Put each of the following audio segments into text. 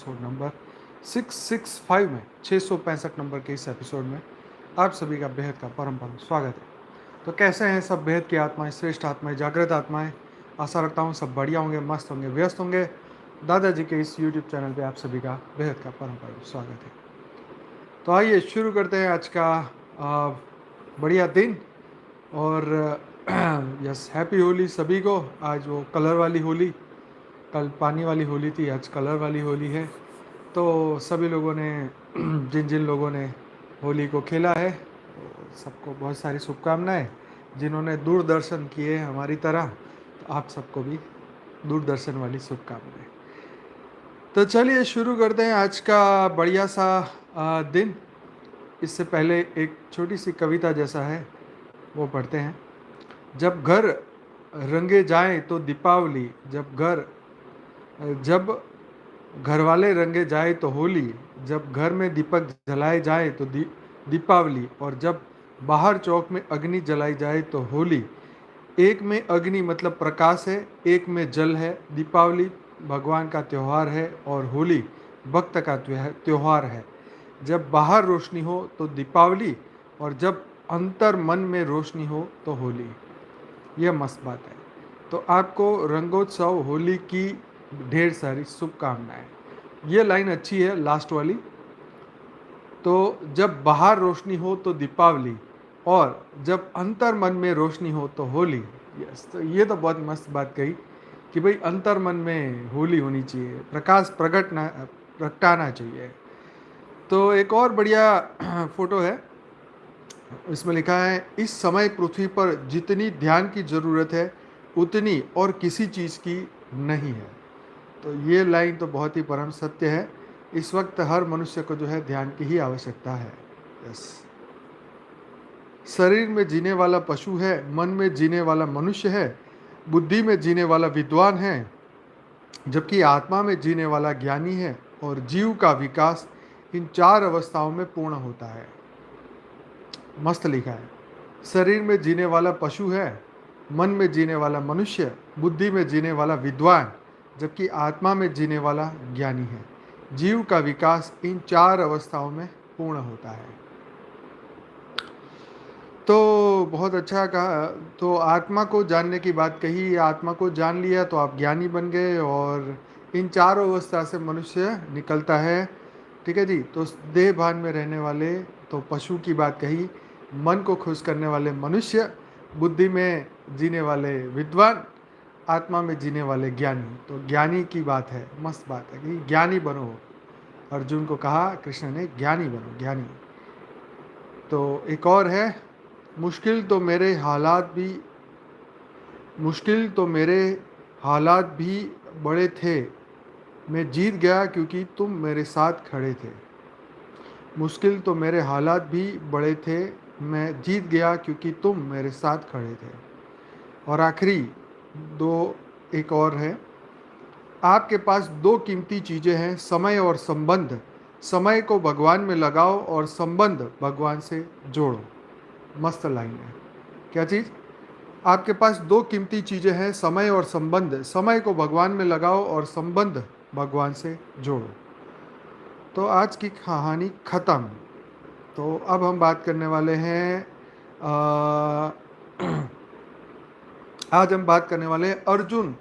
Episode number 665 में 665 number के इस एपिसोड में आप सभी का बेहद का परम परम स्वागत है। तो कैसे हैं सब बेहद की आत्माएं, श्रेष्ठ आत्माएं, जागृत आत्माएं। आशा रखता हूँ सब बढ़िया होंगे, मस्त होंगे, व्यस्त होंगे। दादाजी के इस यूट्यूब चैनल पे आप सभी का बेहद का परम परम स्वागत है। तो आइए शुरू करते हैं आज का बढ़िया दिन। और यस, हैप्पी होली सभी को। आज वो कलर वाली होली, कल पानी वाली होली थी, आज कलर वाली होली है। तो सभी लोगों ने जिन जिन लोगों ने होली को खेला है तो सबको बहुत सारी शुभकामनाएं। जिन्होंने दूरदर्शन किए हमारी तरह, तो आप सबको भी दूरदर्शन वाली शुभकामनाएं। तो चलिए शुरू करते हैं आज का बढ़िया सा दिन। इससे पहले एक छोटी सी कविता जैसा है वो पढ़ते हैं। जब घर रंगे जाएं तो दीपावली, जब घर वाले रंगे जाए तो होली, जब घर में दीपक जलाए जाए तो दीपावली, और जब बाहर चौक में अग्नि जलाई जाए तो होली। एक में अग्नि मतलब प्रकाश है, एक में जल है। दीपावली भगवान का त्यौहार है और होली भक्त का त्यौहार है। जब बाहर रोशनी हो तो दीपावली, और जब अंतर मन में रोशनी हो तो होली। यह मस्त बात है। तो आपको रंगोत्सव होली की ढेर सारी शुभकामनाएं। ये लाइन अच्छी है लास्ट वाली। तो जब बाहर रोशनी हो तो दीपावली, और जब अंतर मन में रोशनी हो तो होली। यस, तो ये तो बहुत मस्त बात कही कि भाई अंतर मन में होली होनी चाहिए, प्रकाश प्रगटाना चाहिए। तो एक और बढ़िया फोटो है, इसमें लिखा है, इस समय पृथ्वी पर जितनी ध्यान की ज़रूरत है उतनी और किसी चीज़ की नहीं है। तो ये लाइन तो बहुत ही परम सत्य है। इस वक्त हर मनुष्य को जो है ध्यान की ही आवश्यकता है। यस, शरीर में जीने वाला पशु है, मन में जीने वाला मनुष्य है, बुद्धि में जीने वाला विद्वान है, जबकि आत्मा में जीने वाला ज्ञानी है। और जीव का विकास इन चार अवस्थाओं में पूर्ण होता है। मस्त लिखा है। शरीर में जीने वाला पशु है, मन में जीने वाला मनुष्य, बुद्धि में जीने वाला विद्वान, जबकि आत्मा में जीने वाला ज्ञानी है। जीव का विकास इन चार अवस्थाओं में पूर्ण होता है। तो बहुत अच्छा कहा। तो आत्मा को जानने की बात कही, आत्मा को जान लिया तो आप ज्ञानी बन गए, और इन चारों अवस्था से मनुष्य निकलता है। ठीक है जी। तो देह भान में रहने वाले तो पशु की बात कही, मन को खुश करने वाले मनुष्य, बुद्धि में जीने वाले विद्वान, आत्मा में जीने वाले ज्ञानी। तो ज्ञानी की बात है, मस्त बात है कि ज्ञानी बनो। अर्जुन को कहा कृष्ण ने, ज्ञानी बनो, ज्ञानी। तो एक और है, मुश्किल तो मेरे हालात भी बड़े थे, मैं जीत गया क्योंकि तुम मेरे साथ खड़े थे। मुश्किल तो मेरे हालात भी बड़े थे, मैं जीत गया क्योंकि तुम मेरे साथ खड़े थे। और आखिरी दो एक और है, आपके पास दो कीमती चीज़ें हैं, समय और संबंध। समय को भगवान में लगाओ और संबंध भगवान से जोड़ो। मस्त लाइन है। क्या चीज़? आपके पास दो कीमती चीज़ें हैं, समय और संबंध। समय को भगवान में लगाओ और संबंध भगवान से जोड़ो। तो आज की कहानी ख़त्म। तो अब हम बात करने वाले हैं आज हम बात करने वाले हैं अर्जुन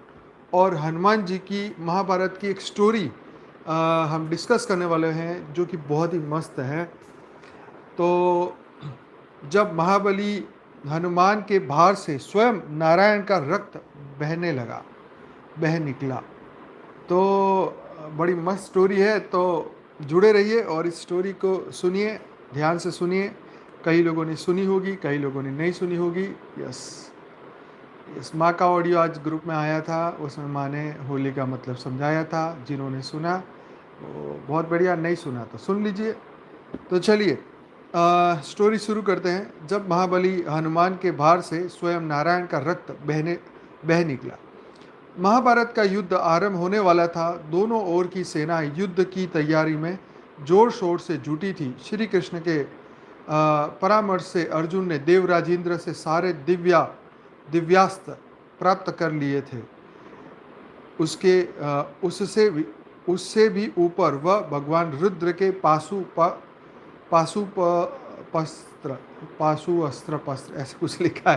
और हनुमान जी की महाभारत की एक स्टोरी हम डिस्कस करने वाले हैं, जो कि बहुत ही मस्त है। तो जब महाबली हनुमान के भार से स्वयं नारायण का रक्त बह निकला, तो बड़ी मस्त स्टोरी है। तो जुड़े रहिए और इस स्टोरी को सुनिए, ध्यान से सुनिए। कई लोगों ने सुनी होगी, कई लोगों ने नहीं सुनी होगी। इस माँ का ऑडियो आज ग्रुप में आया था, उसमें माँ ने होली का मतलब समझाया था। जिन्होंने सुना वो बहुत बढ़िया, नहीं सुना तो सुन लीजिए। तो चलिए स्टोरी शुरू करते हैं। जब महाबली हनुमान के भार से स्वयं नारायण का रक्त बह निकला। महाभारत का युद्ध आरंभ होने वाला था। दोनों ओर की सेनाएं युद्ध की तैयारी में जोर शोर से जुटी थी। श्री कृष्ण के परामर्श से अर्जुन ने देवराजेंद्र से सारे दिव्यास्त्र प्राप्त कर लिए थे। उससे उससे भी ऊपर वह भगवान रुद्र के पाशुपस्त्र पाशु पस्त्र ऐसे कुछ लिखा है,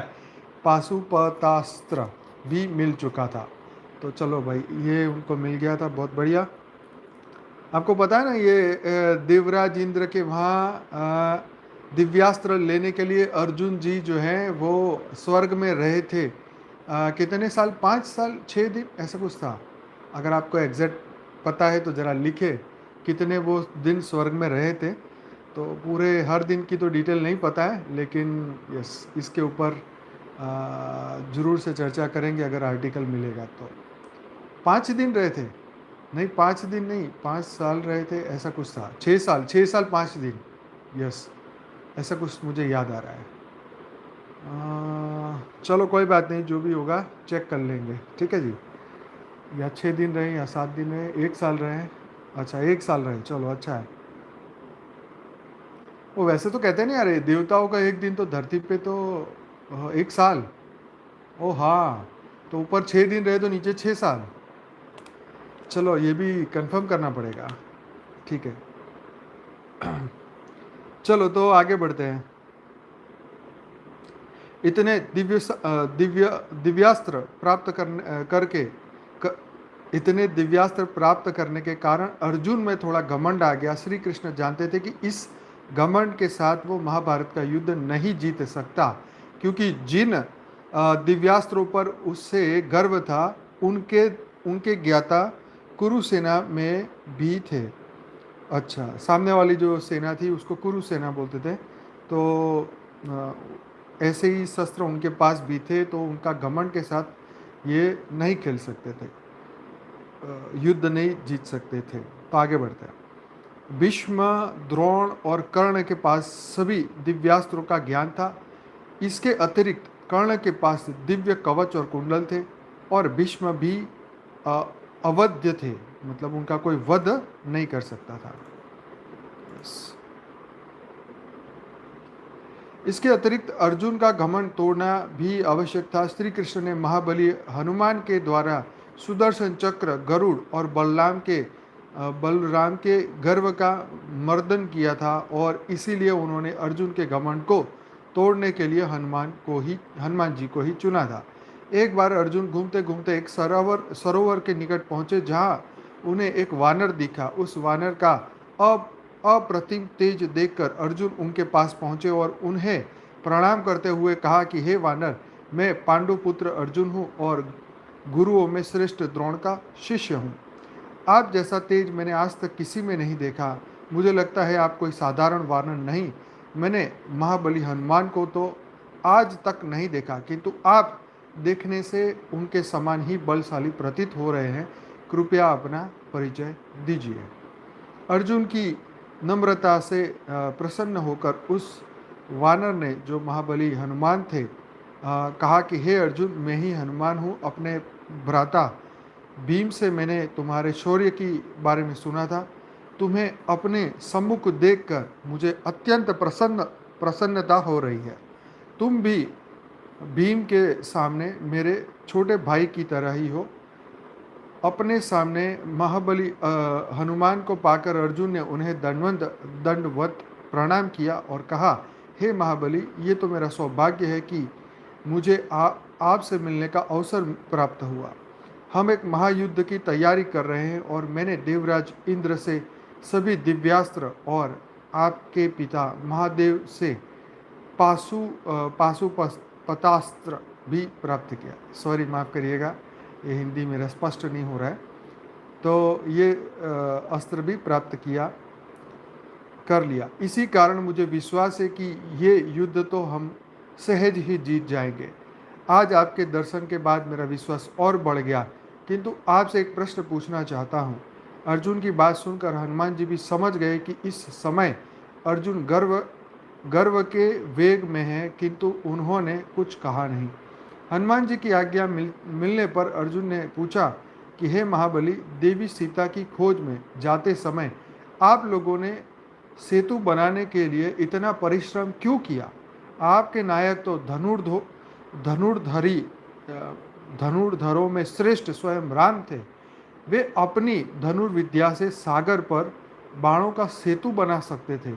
पाशुपतास्त्र भी मिल चुका था। तो चलो भाई, ये उनको मिल गया था, बहुत बढ़िया। आपको पता है ना, ये देवराज इंद्र के वहाँ दिव्यास्त्र लेने के लिए अर्जुन जी जो हैं वो स्वर्ग में रहे थे। कितने साल, 5 साल 6 दिन ऐसा कुछ था। अगर आपको एग्जैक्ट पता है तो ज़रा लिखे कितने वो दिन स्वर्ग में रहे थे। तो पूरे हर दिन की तो डिटेल नहीं पता है, लेकिन यस, इसके ऊपर ज़रूर से चर्चा करेंगे अगर आर्टिकल मिलेगा तो। 5 दिन रहे थे, नहीं 5 दिन नहीं, 5 साल रहे थे ऐसा कुछ था। 6 साल, 6 साल 5 दिन, यस, ऐसा कुछ मुझे याद आ रहा है। चलो कोई बात नहीं, जो भी होगा चेक कर लेंगे, ठीक है जी। या 6 दिन रहे या 7 दिन रहे, 1 साल रहे। अच्छा 1 साल रहे, चलो अच्छा है। वो वैसे तो कहते नहीं अरे देवताओं का एक दिन तो धरती पे तो 1 साल। ओ हाँ, तो ऊपर 6 दिन रहे तो नीचे 6 साल। चलो ये भी कंफर्म करना पड़ेगा, ठीक है। चलो तो आगे बढ़ते हैं। इतने दिव्यास्त्र प्राप्त इतने दिव्यास्त्र प्राप्त करने के कारण अर्जुन में थोड़ा घमंड आ गया। श्री कृष्ण जानते थे कि इस घमंड के साथ वो महाभारत का युद्ध नहीं जीत सकता, क्योंकि जिन दिव्यास्त्रों पर उससे गर्व था उनके उनके ज्ञाता कुरु सेना में भी थे। अच्छा, सामने वाली जो सेना थी उसको कुरु सेना बोलते थे। तो ऐसे ही शस्त्र उनके पास भी थे, तो उनका घमंड के साथ ये नहीं खेल सकते थे, युद्ध नहीं जीत सकते थे। तो आगे बढ़ते हैं। भीष्म, द्रोण और कर्ण के पास सभी दिव्यास्त्रों का ज्ञान था। इसके अतिरिक्त कर्ण के पास दिव्य कवच और कुंडल थे, और भीष्म भी अवध्य थे, मतलब उनका कोई वध नहीं कर सकता था। इसके अतिरिक्त अर्जुन का घमंड तोड़ना भी आवश्यक था। श्री कृष्ण ने महाबली हनुमान के द्वारा सुदर्शन चक्र, गरुड़ और बलराम के गर्व का मर्दन किया था, और इसीलिए उन्होंने अर्जुन के घमंड को तोड़ने के लिए हनुमान जी को ही चुना था। एक बार अर्जुन घूमते घूमते एक सरोवर के निकट पहुंचे, जहां उन्हें एक वानर दिखा। उस वानर का अप्रतिम तेज देखकर अर्जुन उनके पास पहुंचे और उन्हें प्रणाम करते हुए कहा कि हे वानर, मैं पांडुपुत्र अर्जुन हूँ और गुरुओं में श्रेष्ठ द्रोण का शिष्य हूँ। आप जैसा तेज मैंने आज तक किसी में नहीं देखा। मुझे लगता है आप कोई साधारण वानर नहीं। मैंने महाबली हनुमान को तो आज तक नहीं देखा, किंतु आप देखने से उनके समान ही बलशाली प्रतीत हो रहे हैं। कृपया अपना परिचय दीजिए। अर्जुन की नम्रता से प्रसन्न होकर उस वानर ने, जो महाबली हनुमान थे, कहा कि हे अर्जुन, मैं ही हनुमान हूँ। अपने भ्राता भीम से मैंने तुम्हारे शौर्य की बारे में सुना था। तुम्हें अपने सम्मुख देखकर मुझे अत्यंत प्रसन्नता हो रही है। तुम भी भीम के सामने मेरे छोटे भाई की तरह ही हो। अपने सामने महाबली हनुमान को पाकर अर्जुन ने उन्हें दंडवत प्रणाम किया और कहा, हे महाबली, ये तो मेरा सौभाग्य है कि मुझे आपसे मिलने का अवसर प्राप्त हुआ। हम एक महायुद्ध की तैयारी कर रहे हैं और मैंने देवराज इंद्र से सभी दिव्यास्त्र और आपके पिता महादेव से पाशुपतास्त्र भी प्राप्त किया। सॉरी, माफ़ करिएगा, ये हिंदी मेरा स्पष्ट नहीं हो रहा है। तो ये अस्त्र भी प्राप्त कर लिया। इसी कारण मुझे विश्वास है कि ये युद्ध तो हम सहज ही जीत जाएंगे। आज आपके दर्शन के बाद मेरा विश्वास और बढ़ गया, किंतु आपसे एक प्रश्न पूछना चाहता हूँ। अर्जुन की बात सुनकर हनुमान जी भी समझ गए कि इस समय अर्जुन गर्व के वेग में है, किंतु उन्होंने कुछ कहा नहीं। हनुमान जी की आज्ञा मिलने पर अर्जुन ने पूछा कि हे महाबली, देवी सीता की खोज में जाते समय आप लोगों ने सेतु बनाने के लिए इतना परिश्रम क्यों किया? आपके नायक तो धनुर्धरों में श्रेष्ठ स्वयं राम थे। वे अपनी धनुर्विद्या से सागर पर बाणों का सेतु बना सकते थे।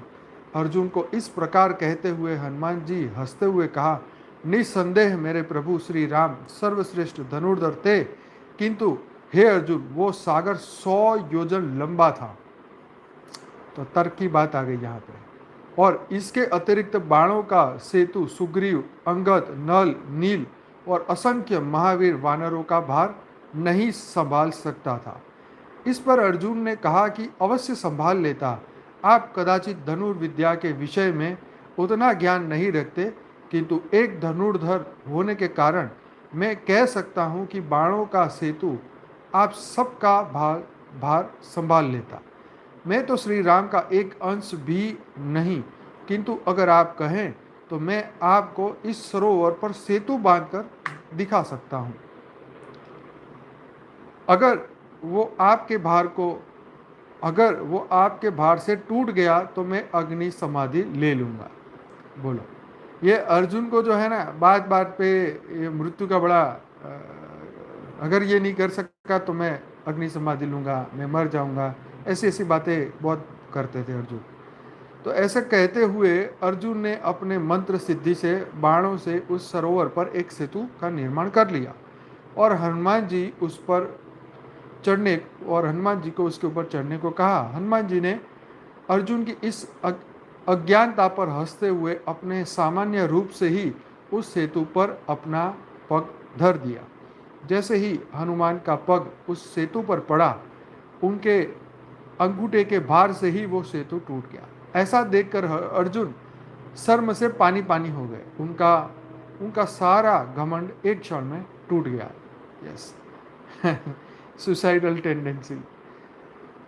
अर्जुन को इस प्रकार कहते हुए हनुमान जी हंसते हुए कहा, निस्संदेह मेरे प्रभु श्री राम सर्वश्रेष्ठ धनुर्धर थे, किंतु हे अर्जुन वो सागर 100 योजन लंबा था। तो तर्क की बात आ गई यहाँ पे। और इसके अतिरिक्त बाणों का सेतु सुग्रीव, अंगद, नल, नील और असंख्य महावीर वानरों का भार नहीं संभाल सकता था। इस पर अर्जुन ने कहा कि अवश्य संभाल लेता। आप कदाचित धनुर्विद्या के विषय में उतना ज्ञान नहीं रखते, किंतु एक धनुर्धर होने के कारण मैं कह सकता हूँ कि बाणों का सेतु आप सबका भार संभाल लेता। मैं तो श्री राम का एक अंश भी नहीं, किंतु अगर आप कहें तो मैं आपको इस सरोवर पर सेतु बांधकर दिखा सकता हूँ। अगर वो आपके भार से टूट गया तो मैं अग्नि समाधि ले लूँगा। बोलो, ये अर्जुन को जो है ना, बात बात पे ये मृत्यु का बड़ा अगर ये नहीं कर सका तो मैं अग्नि समाधि लूँगा, मैं मर जाऊँगा, ऐसी ऐसी बातें बहुत करते थे अर्जुन। तो ऐसा कहते हुए अर्जुन ने अपने मंत्र सिद्धि से बाणों से उस सरोवर पर एक सेतु का निर्माण कर लिया और हनुमान जी को उसके ऊपर चढ़ने को कहा। हनुमान जी ने अर्जुन की इस अज्ञानता पर हंसते हुए अपने सामान्य रूप से ही उस सेतु पर अपना पग धर दिया। जैसे ही हनुमान का पग उस सेतु पर पड़ा, उनके अंगूठे के भार से ही वो सेतु टूट गया। ऐसा देखकर अर्जुन शर्म से पानी पानी हो गए। उनका सारा घमंड एक क्षण में टूट गया। Yes suicidal tendency.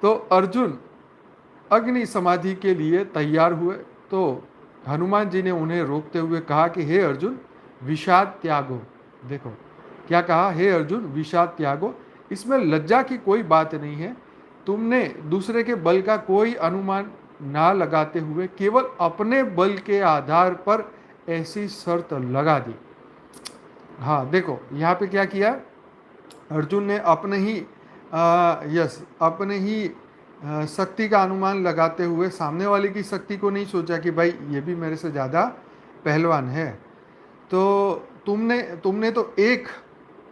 तो अर्जुन अग्नि समाधि के लिए तैयार हुए तो हनुमान जी ने उन्हें रोकते हुए कहा कि हे अर्जुन विषाद त्यागो। देखो क्या कहा, हे अर्जुन विषाद त्यागो। इसमें लज्जा की कोई बात नहीं है। तुमने दूसरे के बल का कोई अनुमान ना लगाते हुए केवल अपने बल के आधार पर ऐसी शर्त लगा दी। हाँ देखो यहाँ पे क्या किया, अर्जुन ने अपने ही शक्ति का अनुमान लगाते हुए सामने वाले की शक्ति को नहीं सोचा कि भाई ये भी मेरे से ज़्यादा पहलवान है। तो तुमने तो एक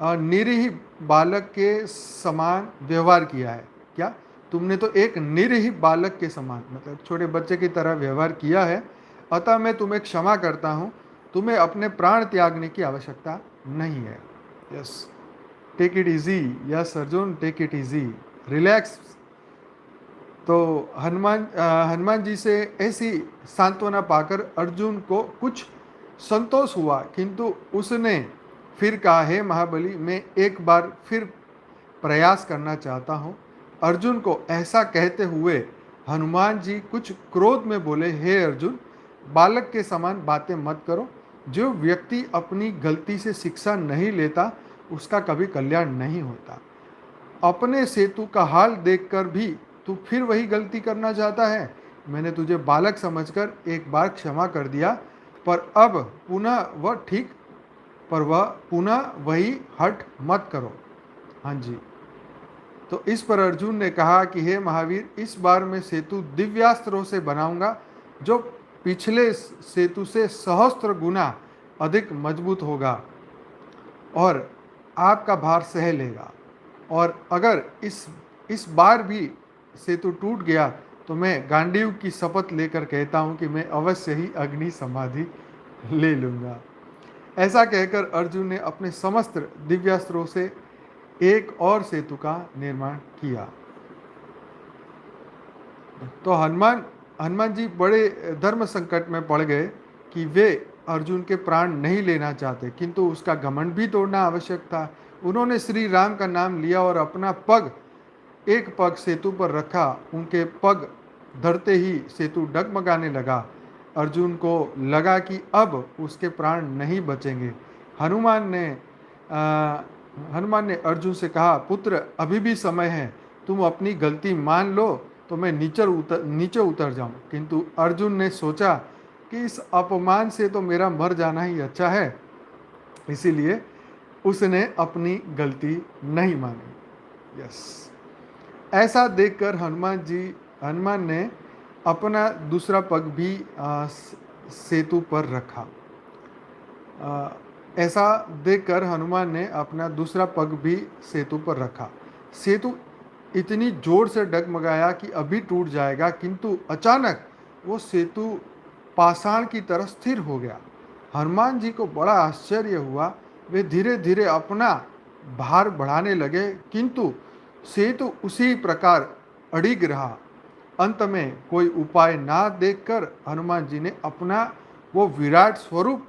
निरीह बालक के समान व्यवहार किया है। क्या तुमने तो एक निरीह बालक के समान, मतलब छोटे बच्चे की तरह व्यवहार किया है। अतः मैं तुम्हें क्षमा करता हूँ, तुम्हें अपने प्राण त्यागने की आवश्यकता नहीं है। Yes take it easy. Yes Arjun take it easy, relax. तो हनुमान जी से ऐसी सांत्वना पाकर अर्जुन को कुछ संतोष हुआ, किंतु उसने फिर कहा, हे महाबली मैं एक बार फिर प्रयास करना चाहता हूँ। अर्जुन को ऐसा कहते हुए हनुमान जी कुछ क्रोध में बोले, हे अर्जुन बालक के समान बातें मत करो। जो व्यक्ति अपनी गलती से शिक्षा नहीं लेता उसका कभी कल्याण नहीं होता। अपने सेतु का हाल देखकर भी तू फिर वही गलती करना चाहता है। मैंने तुझे बालक समझकर एक बार क्षमा कर दिया, पर अब पुनः वही हट मत करो। हाँ जी। तो इस पर अर्जुन ने कहा कि हे महावीर इस बार मैं सेतु दिव्यास्त्रों से बनाऊंगा जो पिछले सेतु से सहस्त्र गुना अधिक मजबूत होगा और आपका भार सह लेगा। और अगर इस बार भी सेतु टूट गया तो मैं गांडीव की शपथ लेकर कहता हूँ कि मैं अवश्य ही अग्नि समाधि ले लूँगा। ऐसा कहकर अर्जुन ने अपने समस्त दिव्यास्त्रों से एक और सेतु का निर्माण किया। तो हनुमान जी बड़े धर्म संकट में पड़ गए कि वे अर्जुन के प्राण नहीं लेना चाहते, किंतु उसका घमंड भी तोड़ना आवश्यक था। उन्होंने श्री राम का नाम लिया और अपना एक पग सेतु पर रखा। उनके पग धरते ही सेतु डगमगाने लगा। अर्जुन को लगा कि अब उसके प्राण नहीं बचेंगे। हनुमान ने अर्जुन से कहा, पुत्र अभी भी समय है, तुम अपनी गलती मान लो तो मैं नीचे उतर जाऊं। किंतु अर्जुन ने सोचा कि इस अपमान से तो मेरा मर जाना ही अच्छा है, इसीलिए उसने अपनी गलती नहीं मानी। यस ऐसा देखकर हनुमान ने अपना दूसरा पग भी सेतु पर रखा। ऐसा देखकर हनुमान ने अपना दूसरा पग भी सेतु पर रखा। सेतु इतनी जोर से डगमगाया कि अभी टूट जाएगा, किंतु अचानक वो सेतु पाषाण की तरह स्थिर हो गया। हनुमान जी को बड़ा आश्चर्य हुआ। वे धीरे धीरे अपना भार बढ़ाने लगे, किंतु सेतु उसी प्रकार अड़िग रहा। अंत में कोई उपाय ना देखकर हनुमान जी ने अपना वो विराट स्वरूप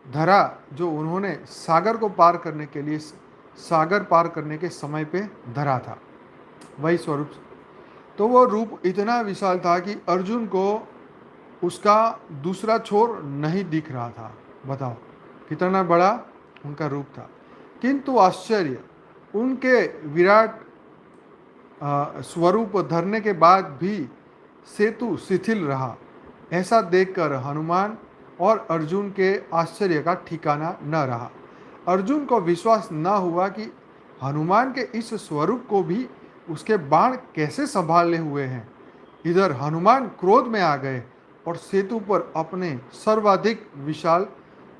धरा जो उन्होंने सागर पार करने के समय पे धरा था, वही स्वरूप। तो वो रूप इतना विशाल था कि अर्जुन को उसका दूसरा छोर नहीं दिख रहा था। बताओ कितना बड़ा उनका रूप था। किंतु आश्चर्य, उनके विराट स्वरूप धरने के बाद भी सेतु शिथिल रहा। ऐसा देखकर हनुमान और अर्जुन के आश्चर्य का ठिकाना न रहा। अर्जुन को विश्वास न हुआ कि हनुमान के इस स्वरूप को भी उसके बाण कैसे संभाले हुए हैं। इधर हनुमान क्रोध में आ गए और सेतु पर अपने सर्वाधिक विशाल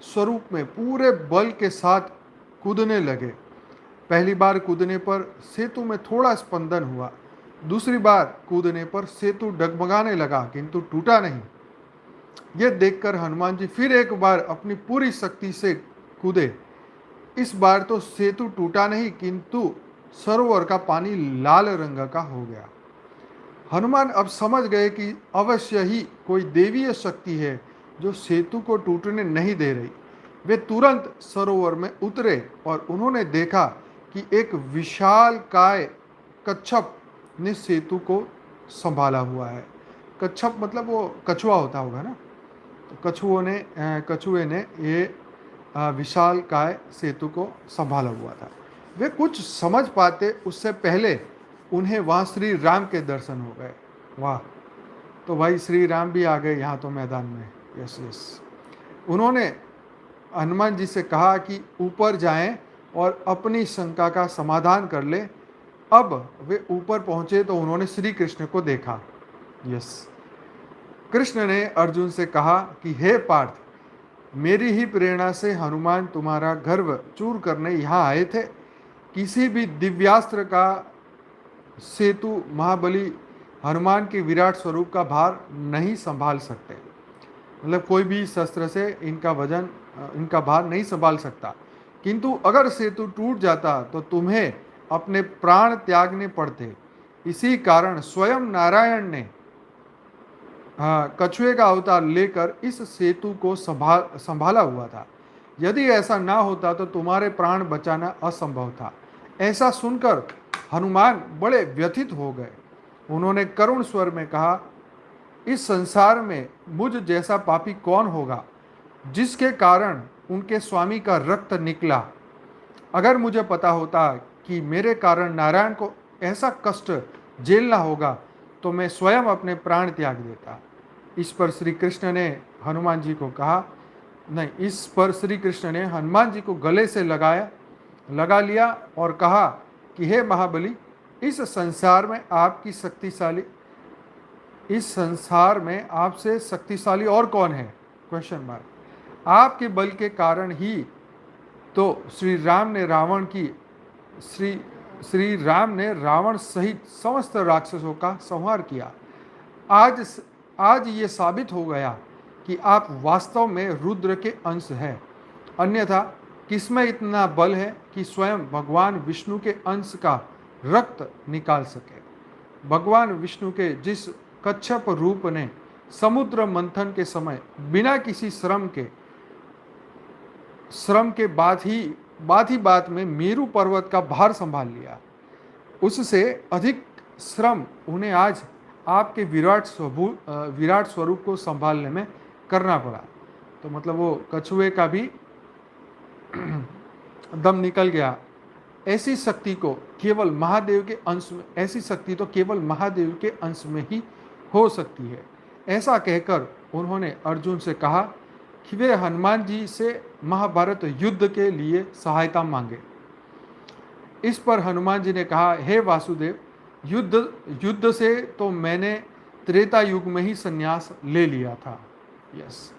स्वरूप में पूरे बल के साथ कूदने लगे। पहली बार कूदने पर सेतु में थोड़ा स्पंदन हुआ। दूसरी बार कूदने पर सेतु डगमगाने लगा, किंतु टूटा नहीं। यह देखकर हनुमान जी फिर एक बार अपनी पूरी शक्ति से कूदे। इस बार तो सेतु टूटा नहीं, किंतु सरोवर का पानी लाल रंग का हो गया। हनुमान अब समझ गए कि अवश्य ही कोई देवीय शक्ति है जो सेतु को टूटने नहीं दे रही। वे तुरंत सरोवर में उतरे और उन्होंने देखा कि एक विशाल काय कच्छप ने सेतु को संभाला हुआ है। कच्छप मतलब वो कछुआ होता होगा ना। तो कछुए ने ये विशाल काय सेतु को संभाला हुआ था। वे कुछ समझ पाते उससे पहले उन्हें वहाँ श्री राम के दर्शन हो गए। वाह, तो भाई श्री राम भी आ गए यहाँ तो मैदान में। Yes yes. उन्होंने हनुमान जी से कहा कि ऊपर जाएं और अपनी शंका का समाधान कर ले। अब वे ऊपर पहुंचे तो उन्होंने श्री कृष्ण को देखा। यस। कृष्ण ने अर्जुन से कहा कि हे पार्थ, मेरी ही प्रेरणा से हनुमान तुम्हारा गर्व चूर करने यहाँ आए थे। किसी भी दिव्यास्त्र का सेतु महाबली हनुमान के विराट स्वरूप का भार नहीं संभाल सकते। मतलब कोई भी शस्त्र से इनका भार नहीं संभाल सकता। किंतु अगर सेतु टूट जाता तो तुम्हें अपने प्राण त्यागने पड़ते। इसी कारण स्वयं नारायण ने कछुए का अवतार लेकर इस सेतु को संभाला हुआ था। यदि ऐसा ना होता तो तुम्हारे प्राण बचाना असंभव था। ऐसा सुनकर हनुमान बड़े व्यथित हो गए। उन्होंने करुण स्वर में कहा, इस संसार में मुझ जैसा पापी कौन होगा जिसके कारण उनके स्वामी का रक्त निकला। अगर मुझे पता होता कि मेरे कारण नारायण को ऐसा कष्ट झेलना होगा तो मैं स्वयं अपने प्राण त्याग देता। इस पर श्री कृष्ण ने हनुमान जी को कहा, नहीं, इस पर श्री कृष्ण ने हनुमान जी को गले से लगा लिया और कहा कि हे महाबली, इस संसार में आपसे शक्तिशाली और कौन है? Question mark. आपके बल के कारण ही तो श्री राम ने रावण सहित समस्त राक्षसों का संहार किया। आज ये साबित हो गया कि आप वास्तव में रुद्र के अंश हैं। अन्यथा किसमें इतना बल है कि स्वयं भगवान विष्णु के अंश का रक्त निकाल सके? भगवान विष्णु के जिस कच्छप रूप ने समुद्र मंथन के समय बिना किसी श्रम के बात में मेरु पर्वत का भार संभाल लिया, उससे अधिक श्रम उन्हें आज आपके विराट स्वरूप को संभालने में करना पड़ा। तो मतलब वो कछुए का भी दम निकल गया। ऐसी शक्ति तो केवल महादेव के अंश में ही हो सकती है। ऐसा कहकर उन्होंने अर्जुन से कहा कि वे हनुमान जी से महाभारत युद्ध के लिए सहायता मांगे। इस पर हनुमान जी ने कहा, हे वासुदेव, युद्ध युद्ध से तो मैंने त्रेता युग में ही संन्यास ले लिया था। यस,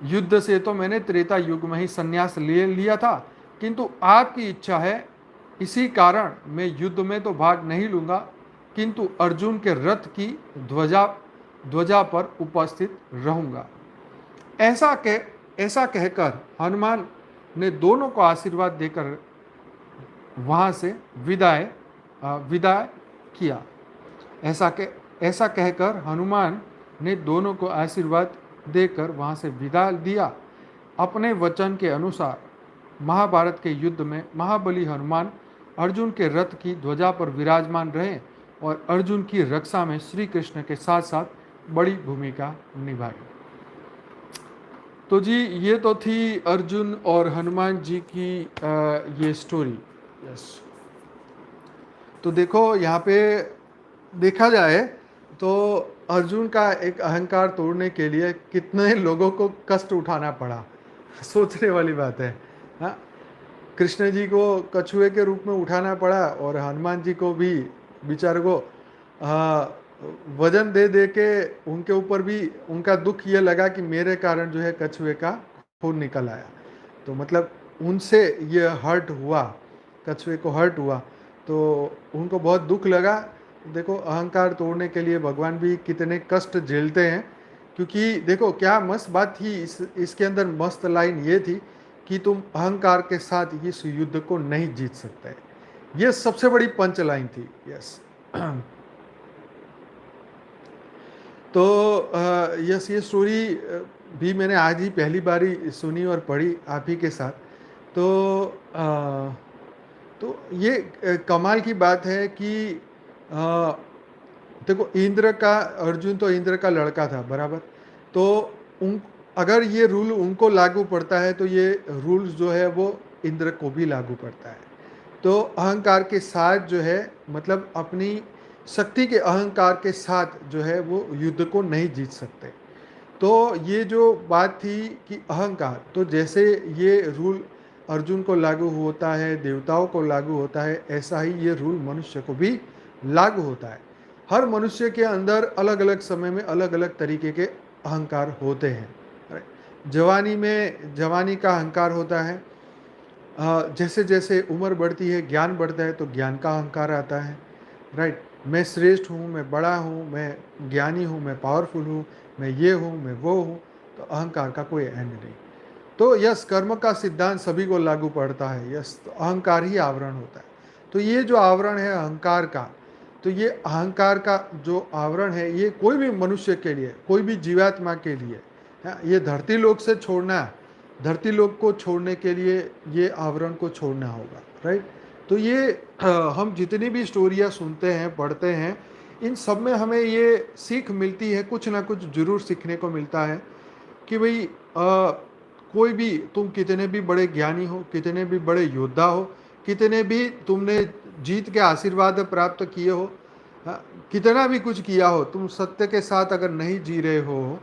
युद्ध से तो मैंने त्रेता युग में ही संन्यास ले लिया था, किंतु आपकी इच्छा है, इसी कारण मैं युद्ध में तो भाग नहीं लूंगा, किंतु अर्जुन के रथ की ध्वजा ध्वजा पर उपस्थित रहूंगा। ऐसा कहकर हनुमान ने दोनों को आशीर्वाद देकर वहां से विदाई किया। ऐसा कहकर हनुमान ने दोनों को आशीर्वाद देकर वहां से विदा दिया। अपने वचन के अनुसार महाभारत के युद्ध में महाबली हनुमान अर्जुन के रथ की ध्वजा पर विराजमान रहे और अर्जुन की रक्षा में श्री कृष्ण के साथ साथ बड़ी भूमिका निभाई। तो जी, ये तो थी अर्जुन और हनुमान जी की ये स्टोरी। यस, तो देखो यहाँ पे देखा जाए तो अर्जुन का एक अहंकार तोड़ने के लिए कितने लोगों को कष्ट उठाना पड़ा, सोचने वाली बात है। हाँ, कृष्ण जी को कछुए के रूप में उठाना पड़ा और हनुमान जी को भी बेचारे को वजन दे दे के उनके ऊपर भी उनका दुख ये लगा कि मेरे कारण जो है कछुए का खून निकल आया। तो मतलब उनसे ये हर्ट हुआ, कछुए को हर्ट हुआ, तो उनको बहुत दुख लगा। देखो, अहंकार तोड़ने के लिए भगवान भी कितने कष्ट झेलते हैं, क्योंकि देखो क्या मस्त बात थी इसके अंदर। मस्त लाइन ये थी कि तुम अहंकार के साथ इस युद्ध को नहीं जीत सकते। ये सबसे बड़ी पंच लाइन थी। यस, तो यस, ये स्टोरी भी मैंने आज ही पहली बारी सुनी और पढ़ी आप ही के साथ। तो ये कमाल की बात है कि देखो, इंद्र का, अर्जुन तो इंद्र का लड़का था, बराबर। तो अगर ये रूल उनको लागू पड़ता है तो ये रूल्स जो है वो इंद्र को भी लागू पड़ता है। तो अहंकार के साथ जो है, मतलब अपनी शक्ति के अहंकार के साथ जो है वो युद्ध को नहीं जीत सकते। तो ये जो बात थी कि अहंकार, तो जैसे ये रूल अर्जुन को लागू होता है, देवताओं को लागू होता है, ऐसा ही ये रूल मनुष्य को भी लागू होता है। हर मनुष्य के अंदर अलग अलग समय में अलग अलग तरीके के अहंकार होते हैं। जवानी में जवानी का अहंकार होता है, जैसे जैसे उम्र बढ़ती है, ज्ञान बढ़ता है, तो ज्ञान का अहंकार आता है। राइट, मैं श्रेष्ठ हूँ, मैं बड़ा हूँ, मैं ज्ञानी हूँ, मैं पावरफुल हूँ, मैं ये हूँ, मैं वो हूँ। तो अहंकार का कोई एंड नहीं। तो यस, कर्म का सिद्धांत सभी को लागू पड़ता है। यस, तो अहंकार ही आवरण होता है। तो ये जो आवरण है अहंकार का, तो ये अहंकार का जो आवरण है, ये कोई भी मनुष्य के लिए, कोई भी जीवात्मा के लिए, ये धरती लोक से छोड़ना है, धरती लोक को छोड़ने के लिए ये आवरण को छोड़ना होगा। राइट, तो ये हम जितनी भी स्टोरियाँ सुनते हैं, पढ़ते हैं, इन सब में हमें ये सीख मिलती है, कुछ ना कुछ जरूर सीखने को मिलता है कि भाई कोई भी, तुम कितने भी बड़े ज्ञानी हो, कितने भी बड़े योद्धा हो, कितने भी तुमने जीत के आशीर्वाद प्राप्त किए हो, कितना भी कुछ किया हो, तुम सत्य के साथ अगर नहीं जी रहे हो,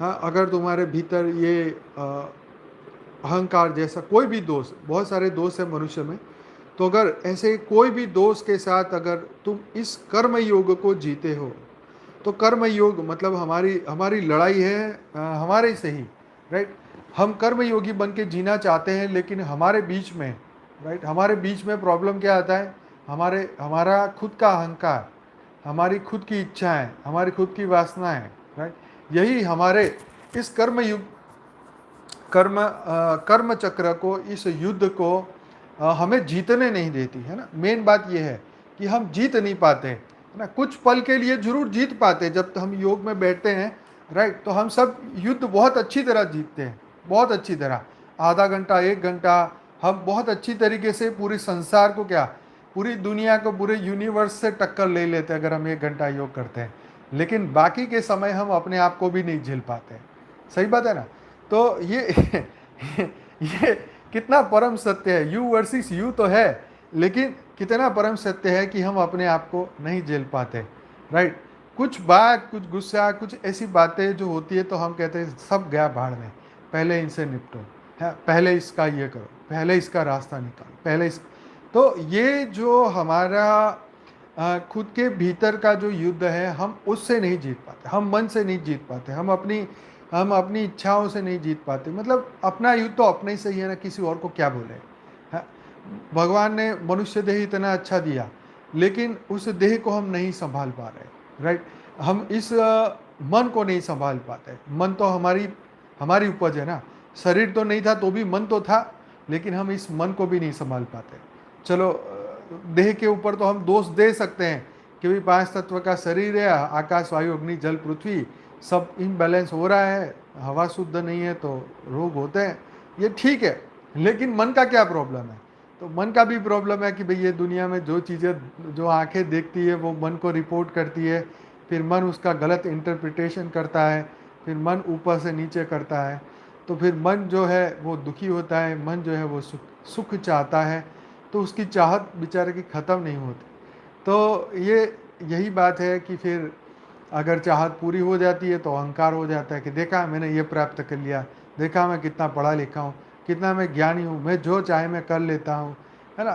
अगर तुम्हारे भीतर ये अहंकार जैसा कोई भी दोष, बहुत सारे दोष है मनुष्य में, तो अगर ऐसे कोई भी दोष के साथ अगर तुम इस कर्म योग को जीते हो, तो कर्म योग मतलब हमारी लड़ाई है हमारे से ही। राइट, हम कर्म योगी बन के जीना चाहते हैं, लेकिन हमारे बीच में, राइट, हमारे बीच में प्रॉब्लम क्या आता है, हमारा खुद का अहंकार, हमारी खुद की इच्छाएं, हमारी खुद की वासनाएं। राइट, यही हमारे इस कर्म चक्र को, इस युद्ध को हमें जीतने नहीं देती है ना। मेन बात यह है कि हम जीत नहीं पाते है ना। कुछ पल के लिए जरूर जीत पाते, जब हम योग में बैठते हैं, राइट, तो हम सब युद्ध बहुत अच्छी तरह जीतते हैं, बहुत अच्छी तरह, आधा घंटा, 1 घंटा हम बहुत अच्छी तरीके से पूरी संसार को, क्या पूरी दुनिया को, पूरे यूनिवर्स से टक्कर ले लेते हैं अगर हम 1 घंटा योग करते हैं। लेकिन बाकी के समय हम अपने आप को भी नहीं झेल पाते। सही बात है ना। तो ये कितना परम सत्य है, यू वर्सेस यू तो है, लेकिन कितना परम सत्य है कि हम अपने आप को नहीं झेल पाते। राइट, कुछ बात, कुछ गुस्सा, कुछ ऐसी बातें जो होती है तो हम कहते हैं सब गया भाड़ में, पहले इनसे निपटो, है, पहले इसका ये करो, पहले इसका रास्ता निकालो, पहले इस। तो ये जो हमारा खुद के भीतर का जो युद्ध है हम उससे नहीं जीत पाते, हम मन से नहीं जीत पाते, हम अपनी इच्छाओं से नहीं जीत पाते। मतलब अपना युद्ध तो अपने ही सही है ना, किसी और को क्या बोले। हाँ, भगवान ने मनुष्य देह इतना अच्छा दिया, लेकिन उस देह को हम नहीं संभाल पा रहे, राइट। हम इस मन को नहीं संभाल पाते। मन तो हमारी हमारी उपज है ना। शरीर तो नहीं था तो भी मन तो था, लेकिन हम इस मन को भी नहीं संभाल पाते। चलो, देह के ऊपर तो हम दोष दे सकते हैं कि भाई 5 तत्व का शरीर है, आकाश वायु अग्नि जल पृथ्वी सब इम्बैलेंस हो रहा है, हवा शुद्ध नहीं है तो रोग होते हैं, ये ठीक है। लेकिन मन का क्या प्रॉब्लम है? तो मन का भी प्रॉब्लम है कि भाई ये दुनिया में जो चीज़ें जो आंखें देखती है वो मन को रिपोर्ट करती है, फिर मन उसका गलत इंटरप्रिटेशन करता है, फिर मन ऊपर से नीचे करता है, तो फिर मन जो है वो दुखी होता है, मन जो है वो सुख चाहता है, तो उसकी चाहत बेचारे की ख़त्म नहीं होती। तो यही बात है कि फिर अगर चाहत पूरी हो जाती है तो अहंकार हो जाता है कि देखा मैंने ये प्राप्त कर लिया, देखा मैं कितना पढ़ा लिखा हूँ, कितना मैं ज्ञानी हूँ, मैं जो चाहे मैं कर लेता हूँ, है ना।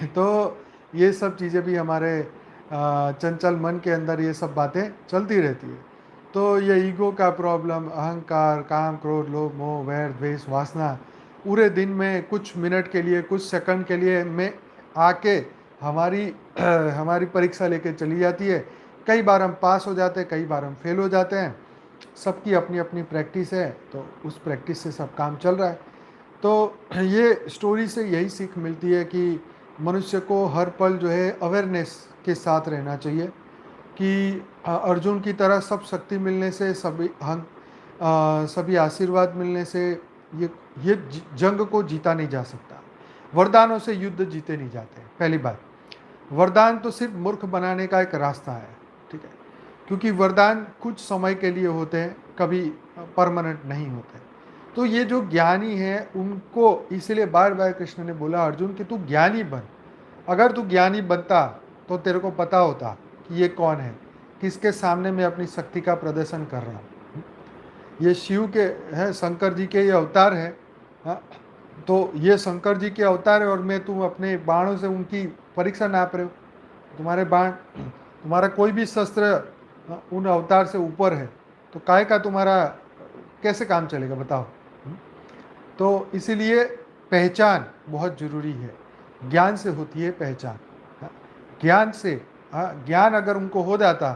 तो ये सब चीज़ें भी हमारे चंचल मन के अंदर ये सब बातें चलती रहती है। तो ये ईगो का प्रॉब्लम, अहंकार, काम, क्रोध, लोभ, मोह, वैर, द्वेष, वासना पूरे दिन में कुछ मिनट के लिए, कुछ सेकंड के लिए में आके हमारी हमारी परीक्षा लेके चली जाती है। कई बार हम पास हो जाते हैं, कई बार हम फेल हो जाते हैं। सबकी अपनी अपनी प्रैक्टिस है, तो उस प्रैक्टिस से सब काम चल रहा है। तो ये स्टोरी से यही सीख मिलती है कि मनुष्य को हर पल जो है अवेयरनेस के साथ रहना चाहिए कि अर्जुन की तरह सब शक्ति मिलने से, सभी आशीर्वाद मिलने से ये जंग को जीता नहीं जा सकता। वरदानों से युद्ध जीते नहीं जाते। पहली बात, वरदान तो सिर्फ मूर्ख बनाने का एक रास्ता है, ठीक है, क्योंकि वरदान कुछ समय के लिए होते हैं, कभी परमानेंट नहीं होते। तो ये जो ज्ञानी है उनको इसलिए बार बार कृष्ण ने बोला अर्जुन कि तू ज्ञानी बन। अगर तू ज्ञानी बनता तो तेरे को पता होता कि ये कौन है, किसके सामने मैं अपनी शक्ति का प्रदर्शन कर रहा हूँ। ये शिव के है, शंकर जी के ये अवतार है। हाँ, तो ये शंकर जी के अवतार है और मैं तुम अपने बाणों से उनकी परीक्षा नाप रहे हो। तुम्हारे बाण, तुम्हारा कोई भी शस्त्र उन अवतार से ऊपर है, तो काय का तुम्हारा कैसे काम चलेगा बताओ। तो इसीलिए पहचान बहुत ज़रूरी है। ज्ञान से होती है पहचान। ज्ञान से, ज्ञान अगर उनको हो जाता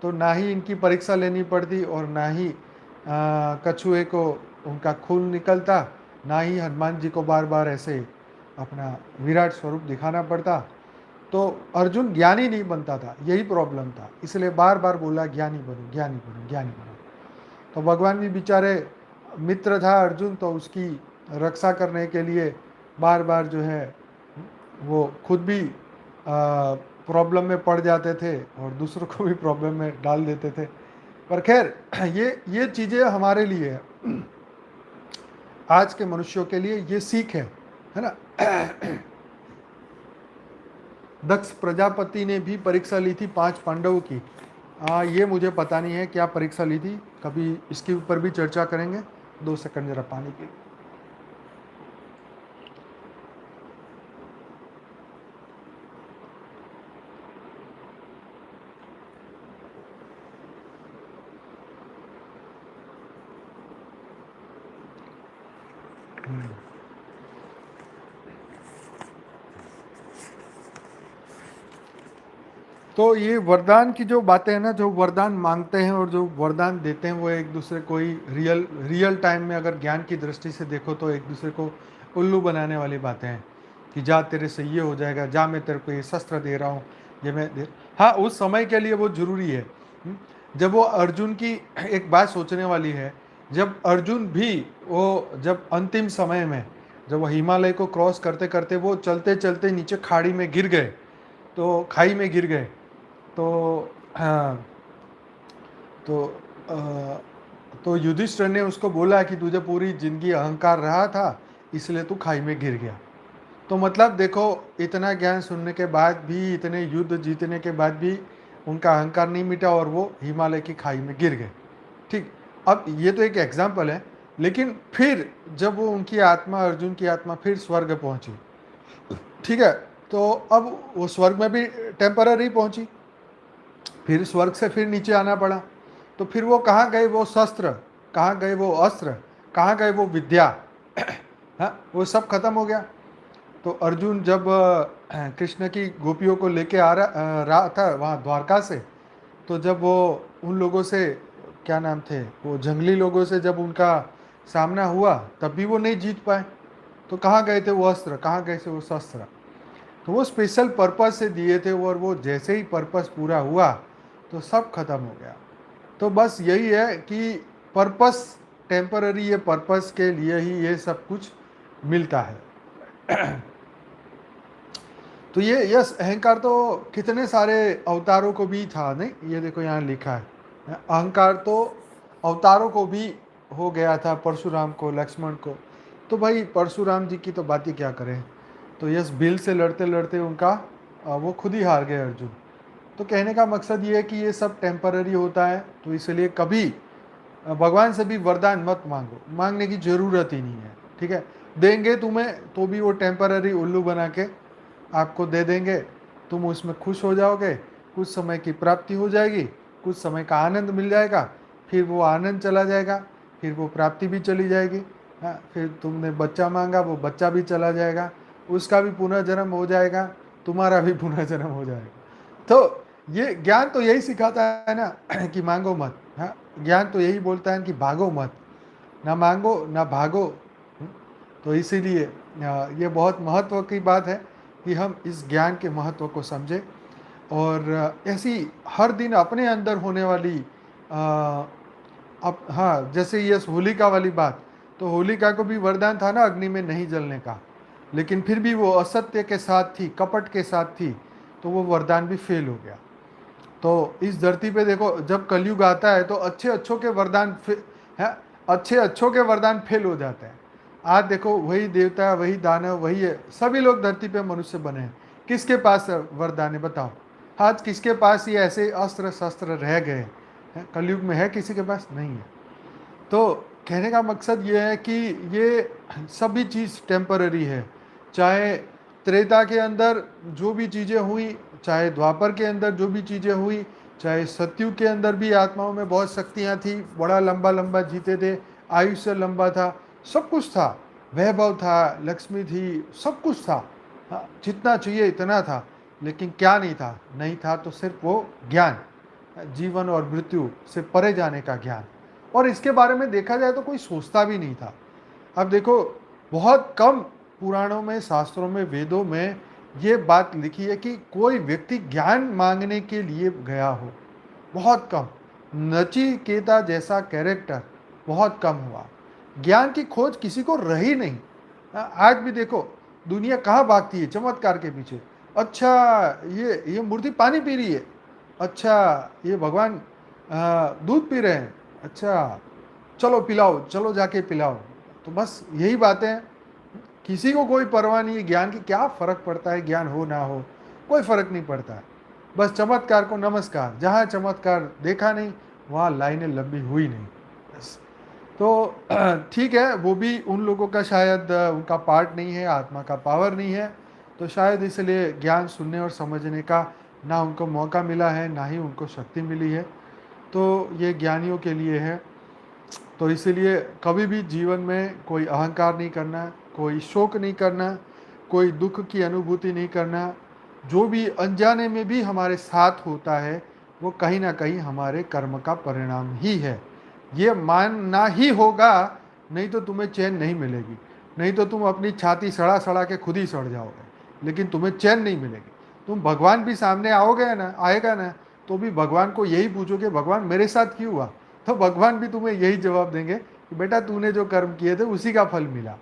तो ना ही इनकी परीक्षा लेनी पड़ती और ना ही कछुए को उनका खून निकलता, ना ही हनुमान जी को बार बार ऐसे अपना विराट स्वरूप दिखाना पड़ता। तो अर्जुन ज्ञानी नहीं बनता था, यही प्रॉब्लम था। इसलिए बार बार बोला ज्ञानी बनो, ज्ञानी बनो, ज्ञानी बनो। तो भगवान भी बेचारे मित्र था अर्जुन, तो उसकी रक्षा करने के लिए बार बार जो है वो खुद भी प्रॉब्लम में पड़ जाते थे और दूसरों को भी प्रॉब्लम में डाल देते थे। पर खैर, ये चीज़ें हमारे लिए है, आज के मनुष्यों के लिए ये सीख है ना। दक्ष प्रजापति ने भी परीक्षा ली थी 5 पांडवों की। ये मुझे पता नहीं है क्या परीक्षा ली थी, कभी इसके ऊपर भी चर्चा करेंगे। 2 सेकंड जरा पानी पी। तो ये वरदान की जो बातें हैं ना, जो वरदान मांगते हैं और जो वरदान देते हैं वो एक दूसरे को ही रियल टाइम में अगर ज्ञान की दृष्टि से देखो तो एक दूसरे को उल्लू बनाने वाली बातें हैं कि जा तेरे से ये हो जाएगा, जा मैं तेरे को ये शस्त्र दे रहा हूँ, ये मैं दे। हाँ, उस समय के लिए वो जरूरी है। जब वो अर्जुन की एक बात सोचने वाली है, जब अर्जुन भी वो जब अंतिम समय में जब वो हिमालय को क्रॉस करते करते वो चलते चलते नीचे खाड़ी में गिर गए, तो खाई में गिर गए, तो हाँ, तो तो युधिष्ठिर ने उसको बोला कि तुझे पूरी जिंदगी अहंकार रहा था, इसलिए तू खाई में गिर गया। तो मतलब देखो, इतना ज्ञान सुनने के बाद भी, इतने युद्ध जीतने के बाद भी उनका अहंकार नहीं मिटा और वो हिमालय की खाई में गिर गए। ठीक, अब ये तो एक एग्जाम्पल है। लेकिन फिर जब वो उनकी आत्मा, अर्जुन की आत्मा फिर स्वर्ग पहुंची, ठीक है, तो अब वो स्वर्ग में भी टेम्पररी पहुंची, फिर स्वर्ग से फिर नीचे आना पड़ा। तो फिर वो कहाँ गए वो शस्त्र, कहाँ गए वो अस्त्र, कहाँ गए वो विद्या? हाँ, वो सब खत्म हो गया। तो अर्जुन जब कृष्ण की गोपियों को लेके रहा था वहाँ द्वारका से, तो जब वो उन लोगों से, क्या नाम थे वो जंगली लोगों से, जब उनका सामना हुआ तब भी वो नहीं जीत पाए। तो कहाँ गए थे वो अस्त्र, कहाँ गए थे वो शस्त्र? तो वो स्पेशल पर्पस से दिए थे, और वो जैसे ही पर्पस पूरा हुआ तो सब खत्म हो गया। तो बस यही है कि पर्पस टेम्पररी, ये पर्पस के लिए ही ये सब कुछ मिलता है। तो ये यस, अहंकार तो कितने सारे अवतारों को भी था, नहीं? ये देखो यहाँ लिखा है, अहंकार तो अवतारों को भी हो गया था, परशुराम को, लक्ष्मण को। तो भाई परशुराम जी की तो बात ही क्या करें। तो यस, भील से लड़ते लड़ते उनका वो खुद ही हार गए अर्जुन। तो कहने का मकसद ये है कि ये सब टेम्पररी होता है, तो इसलिए कभी भगवान से भी वरदान मत मांगो, मांगने की ज़रूरत ही नहीं है। ठीक है, देंगे तुम्हें तो भी वो टेम्पररी उल्लू बना के आपको दे देंगे, तुम उसमें खुश हो जाओगे, कुछ समय की प्राप्ति हो जाएगी, कुछ समय का आनंद मिल जाएगा, फिर वो आनंद चला जाएगा, फिर वो प्राप्ति भी चली जाएगी। हाँ, फिर तुमने बच्चा मांगा, वो बच्चा भी चला जाएगा, उसका भी पुनर्जन्म हो जाएगा, तुम्हारा भी पुनर्जन्म हो जाएगा। तो ये ज्ञान तो यही सिखाता है ना कि मांगो मत। हाँ, ज्ञान तो यही बोलता है कि भागो मत, ना मांगो ना भागो। तो इसीलिए ये बहुत महत्व की बात है कि हम इस ज्ञान के महत्व को समझें, और ऐसी हर दिन अपने अंदर होने वाली अब हाँ, जैसे ये होलिका वाली बात, तो होलिका को भी वरदान था ना अग्नि में नहीं जलने का, लेकिन फिर भी वो असत्य के साथ थी, कपट के साथ थी, तो वो वरदान भी फेल हो गया। तो इस धरती पे देखो, जब कलयुग आता है तो अच्छे अच्छों के वरदान है, अच्छे अच्छों के वरदान फेल हो जाते हैं। आज देखो, वही देवता, वही दानव, वही है, सभी लोग धरती पे मनुष्य बने हैं, किसके पास वरदान है बताओ? आज किसके पास ये ऐसे अस्त्र शस्त्र रह गए हैं? कलयुग में है किसी के पास? नहीं है। तो कहने का मकसद ये है कि ये सभी चीज़ टेम्पररी है। चाहे त्रेता के अंदर जो भी चीज़ें हुई, चाहे द्वापर के अंदर जो भी चीज़ें हुई, चाहे सतयुग के अंदर भी आत्माओं में बहुत शक्तियाँ थी, बड़ा लंबा लंबा जीते थे, आयुष्य लंबा था, सब कुछ था, वैभव था, लक्ष्मी थी, सब कुछ था। हाँ, जितना चाहिए इतना था, लेकिन क्या नहीं था? नहीं था तो सिर्फ वो ज्ञान, जीवन और मृत्यु से परे जाने का ज्ञान। और इसके बारे में देखा जाए तो कोई सोचता भी नहीं था। अब देखो, बहुत कम पुराणों में, शास्त्रों में, वेदों में ये बात लिखी है कि कोई व्यक्ति ज्ञान मांगने के लिए गया हो, बहुत कम। नचिकेता जैसा कैरेक्टर बहुत कम हुआ। ज्ञान की खोज किसी को रही नहीं। आज भी देखो, दुनिया कहाँ भागती है चमत्कार के पीछे। अच्छा, ये मूर्ति पानी पी रही है, अच्छा ये भगवान दूध पी रहे हैं, अच्छा चलो पिलाओ, चलो जाके पिलाओ। तो बस यही बातें हैं, किसी को कोई परवाह नहीं है ज्ञान की, क्या फ़र्क पड़ता है ज्ञान हो ना हो, कोई फ़र्क नहीं पड़ता है। बस चमत्कार को नमस्कार, जहाँ चमत्कार देखा नहीं वहाँ लाइनें लंबी हुई नहीं, बस। तो ठीक है, वो भी उन लोगों का शायद उनका पार्ट नहीं है, आत्मा का पावर नहीं है, तो शायद इसलिए ज्ञान सुनने और समझने का ना उनको मौका मिला है, ना ही उनको शक्ति मिली है। तो ये ज्ञानियों के लिए है। तो इसीलिए कभी भी जीवन में कोई अहंकार नहीं करना, कोई शोक नहीं करना, कोई दुख की अनुभूति नहीं करना। जो भी अनजाने में भी हमारे साथ होता है वो कहीं ना कहीं हमारे कर्म का परिणाम ही है, ये मानना ही होगा। नहीं तो तुम्हें चैन नहीं मिलेगी, नहीं तो तुम अपनी छाती सड़ा सड़ा के खुद ही सड़ जाओगे, लेकिन तुम्हें चैन नहीं मिलेगी। तुम भगवान भी सामने आओगे ना, आएगा ना, तो भी भगवान को यही पूछोगे, भगवान मेरे साथ क्यों हुआ? तो भगवान भी तुम्हें यही जवाब देंगे कि बेटा तूने जो कर्म किए थे उसी का फल मिला।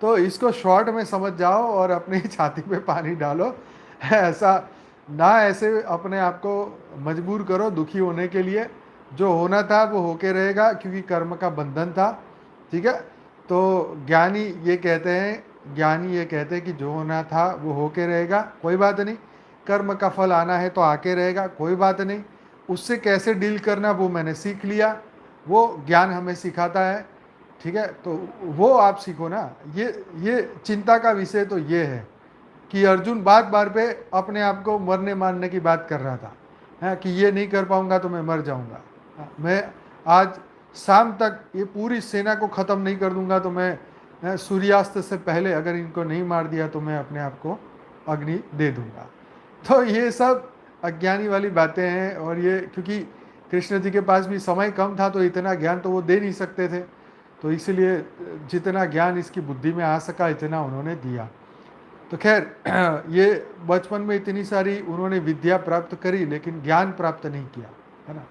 तो इसको शॉर्ट में समझ जाओ और अपनी छाती पे पानी डालो। ऐसा ना, ऐसे अपने आप को मजबूर करो दुखी होने के लिए। जो होना था वो होके रहेगा, क्योंकि कर्म का बंधन था। ठीक है, तो ज्ञानी ये कहते हैं कि जो होना था वो होके रहेगा, कोई बात नहीं। कर्म का फल आना है तो आके रहेगा, कोई बात नहीं। उससे कैसे डील करना वो मैंने सीख लिया, वो ज्ञान हमें सिखाता है। ठीक है, तो वो आप सीखो ना। ये चिंता का विषय तो ये है कि अर्जुन बार बार पे अपने आप को मरने मारने की बात कर रहा था, है कि ये नहीं कर पाऊंगा तो मैं मर जाऊंगा, मैं आज शाम तक ये पूरी सेना को ख़त्म नहीं कर दूंगा तो मैं सूर्यास्त से पहले अगर इनको नहीं मार दिया तो मैं अपने आप को अग्नि दे दूंगा। तो ये सब अज्ञानी वाली बातें हैं। और ये क्योंकि कृष्ण जी के पास भी समय कम था तो इतना ज्ञान तो वो दे नहीं सकते थे, तो इसलिए जितना ज्ञान इसकी बुद्धि में आ सका इतना उन्होंने दिया। तो खैर ये बचपन में इतनी सारी उन्होंने विद्या प्राप्त करी लेकिन ज्ञान प्राप्त नहीं किया, है ना।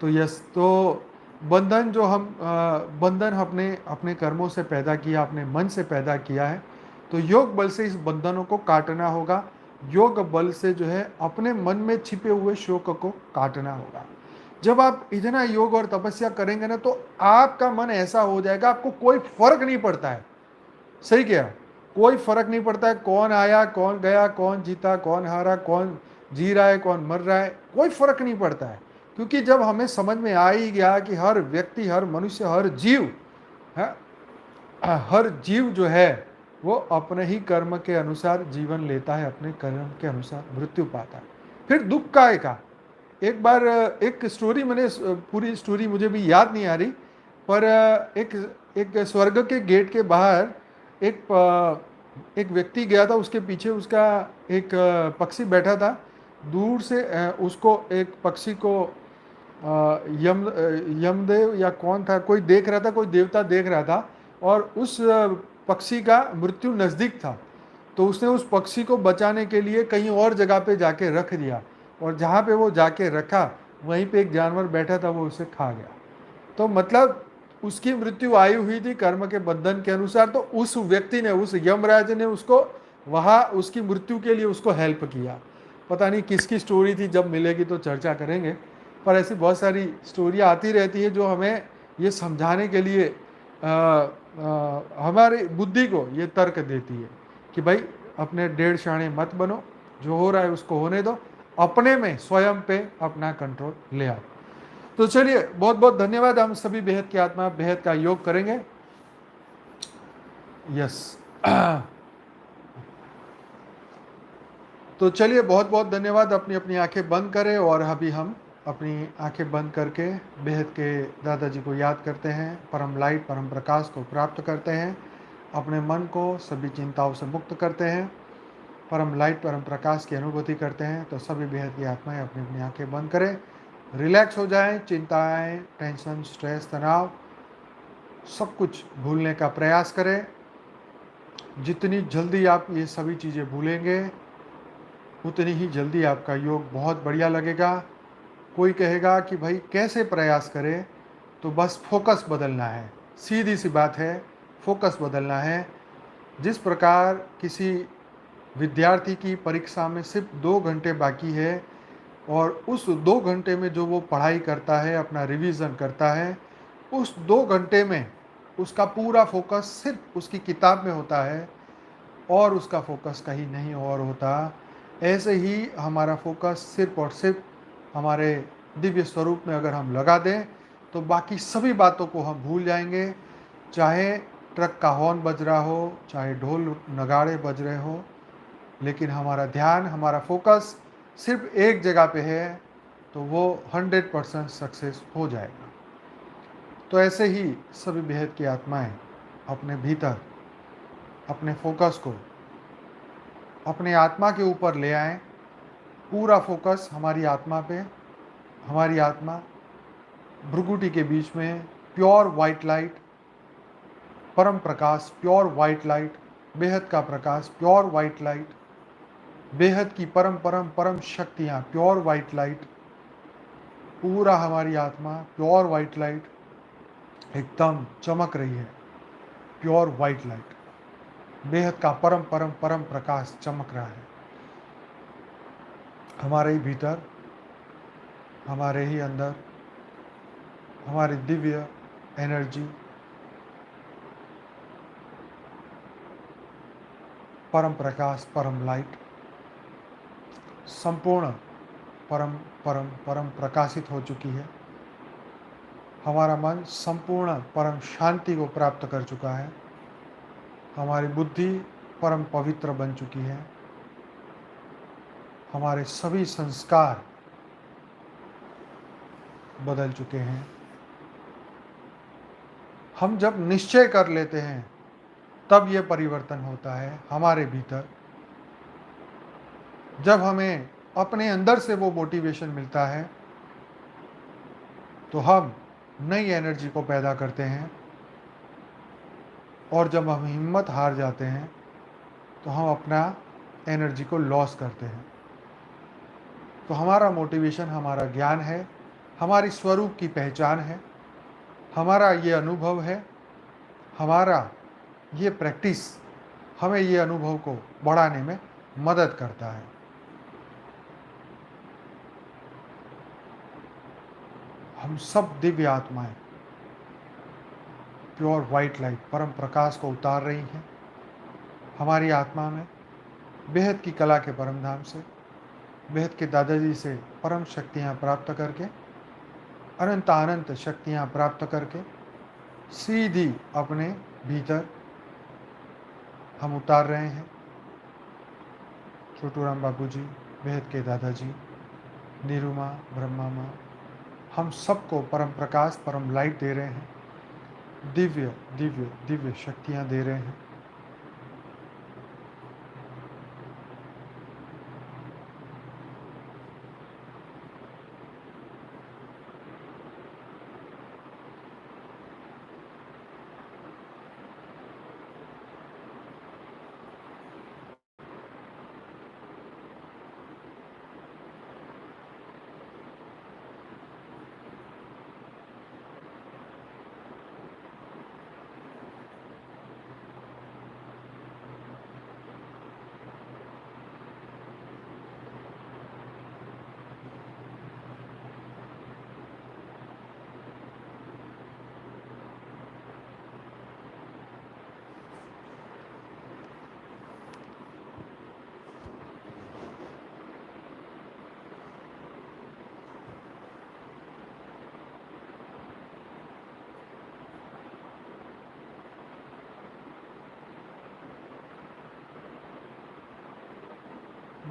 तो यस, तो बंधन जो हम बंधन अपने अपने कर्मों से पैदा किया, अपने मन से पैदा किया है, तो योग बल से इस बंधनों को काटना होगा। योग बल से जो है अपने मन में छिपे हुए शोक को काटना होगा। जब आप इतना योग और तपस्या करेंगे ना तो आपका मन ऐसा हो जाएगा, आपको कोई फर्क नहीं पड़ता है। सही क्या, कोई फर्क नहीं पड़ता है कौन आया कौन गया, कौन जीता कौन हारा, कौन जी रहा है कौन मर रहा है, कोई फर्क नहीं पड़ता है। क्योंकि जब हमें समझ में आ ही गया कि हर व्यक्ति, हर मनुष्य, हर जीव है, हर जीव जो है वो अपने ही कर्म के अनुसार जीवन लेता है, अपने कर्म के अनुसार मृत्यु पाता है। फिर दुख का एक बार एक स्टोरी, मैंने पूरी स्टोरी मुझे भी याद नहीं आ रही, पर एक एक स्वर्ग के गेट के बाहर एक व्यक्ति गया था, उसके पीछे उसका एक पक्षी बैठा था। दूर से उसको एक पक्षी को यमदेव या कौन था कोई देख रहा था, कोई देवता देख रहा था, और उस पक्षी का मृत्यु नज़दीक था। तो उसने उस पक्षी को बचाने के लिए कहीं और जगह पे जाके रख दिया, और जहाँ पे वो जाके रखा वहीं पे एक जानवर बैठा था, वो उसे खा गया। तो मतलब उसकी मृत्यु आई हुई थी कर्म के बंधन के अनुसार, तो उस व्यक्ति ने, उस यमराज ने उसको वहाँ उसकी मृत्यु के लिए उसको हेल्प किया। पता नहीं किसकी स्टोरी थी, जब मिलेगी तो चर्चा करेंगे। पर ऐसी बहुत सारी स्टोरियाँ आती रहती है जो हमें ये समझाने के लिए हमारी बुद्धि को ये तर्क देती है कि भाई अपने डेढ़ शाणे मत बनो, जो हो रहा है उसको होने दो, अपने में स्वयं पे अपना कंट्रोल ले आओ। तो चलिए, बहुत बहुत धन्यवाद। हम सभी बेहद की आत्मा बेहद का योग करेंगे। यस तो चलिए, बहुत बहुत धन्यवाद। अपनी अपनी आंखें बंद करें और अभी हम अपनी आंखें बंद करके बेहद के दादाजी को याद करते हैं, परम लाइट परम प्रकाश को प्राप्त करते हैं, अपने मन को सभी चिंताओं से मुक्त करते हैं, परम लाइट परम प्रकाश की अनुभूति करते हैं। तो सभी बेहद की आत्माएं अपनी अपनी आंखें बंद करें, रिलैक्स हो जाएं, चिंताएं, टेंशन, स्ट्रेस, तनाव सब कुछ भूलने का प्रयास करें। जितनी जल्दी आप ये सभी चीज़ें भूलेंगे उतनी ही जल्दी आपका योग बहुत बढ़िया लगेगा। कोई कहेगा कि भाई कैसे प्रयास करें, तो बस फोकस बदलना है, सीधी सी बात है, फोकस बदलना है। जिस प्रकार किसी विद्यार्थी की परीक्षा में सिर्फ 2 घंटे बाकी है और उस 2 घंटे में जो वो पढ़ाई करता है, अपना रिवीजन करता है, उस 2 घंटे में उसका पूरा फोकस सिर्फ उसकी किताब में होता है और उसका फोकस कहीं नहीं और होता। ऐसे ही हमारा फोकस सिर्फ और सिर्फ हमारे दिव्य स्वरूप में अगर हम लगा दें तो बाकी सभी बातों को हम भूल जाएंगे। चाहे ट्रक का हॉर्न बज रहा हो, चाहे ढोल नगाड़े बज रहे हो, लेकिन हमारा ध्यान, हमारा फोकस सिर्फ एक जगह पे है तो वो 100% सक्सेस हो जाएगा। तो ऐसे ही सभी बेहद की आत्माएं अपने भीतर अपने फोकस को अपने आत्मा के ऊपर ले आएं। पूरा फोकस हमारी आत्मा पे, हमारी आत्मा भ्रुकुटी के बीच में प्योर वाइट लाइट, परम प्रकाश, प्योर वाइट लाइट, बेहद का प्रकाश, प्योर वाइट लाइट, बेहद की परम परम परम शक्तियाँ, प्योर वाइट लाइट, पूरा हमारी आत्मा प्योर वाइट लाइट एकदम चमक रही है। प्योर वाइट लाइट, बेहद का परम परम परम प्रकाश चमक रहा है हमारे ही भीतर, हमारे ही अंदर। हमारी दिव्य एनर्जी, परम प्रकाश, परम लाइट संपूर्ण परम परम परम प्रकाशित हो चुकी है। हमारा मन संपूर्ण परम शांति को प्राप्त कर चुका है। हमारी बुद्धि परम पवित्र बन चुकी है। हमारे सभी संस्कार बदल चुके हैं। हम जब निश्चय कर लेते हैं तब ये परिवर्तन होता है हमारे भीतर। जब हमें अपने अंदर से वो मोटिवेशन मिलता है तो हम नई एनर्जी को पैदा करते हैं, और जब हम हिम्मत हार जाते हैं तो हम अपना एनर्जी को लॉस करते हैं। तो हमारा मोटिवेशन हमारा ज्ञान है, हमारी स्वरूप की पहचान है, हमारा ये अनुभव है, हमारा ये प्रैक्टिस हमें ये अनुभव को बढ़ाने में मदद करता है। हम सब दिव्य आत्माएं प्योर वाइट लाइट परम प्रकाश को उतार रही हैं हमारी आत्मा में, बेहद की कला के परम धाम से, बेहद के दादाजी से परम शक्तियाँ प्राप्त करके, अनंत अनंत शक्तियाँ प्राप्त करके सीधी अपने भीतर हम उतार रहे हैं। छोटू राम बाबू जी, बेहद के दादाजी, नीरू माँ, ब्रह्मा माँ, हम सबको परम प्रकाश परम लाइट दे रहे हैं, दिव्य दिव्य दिव्य शक्तियाँ दे रहे हैं।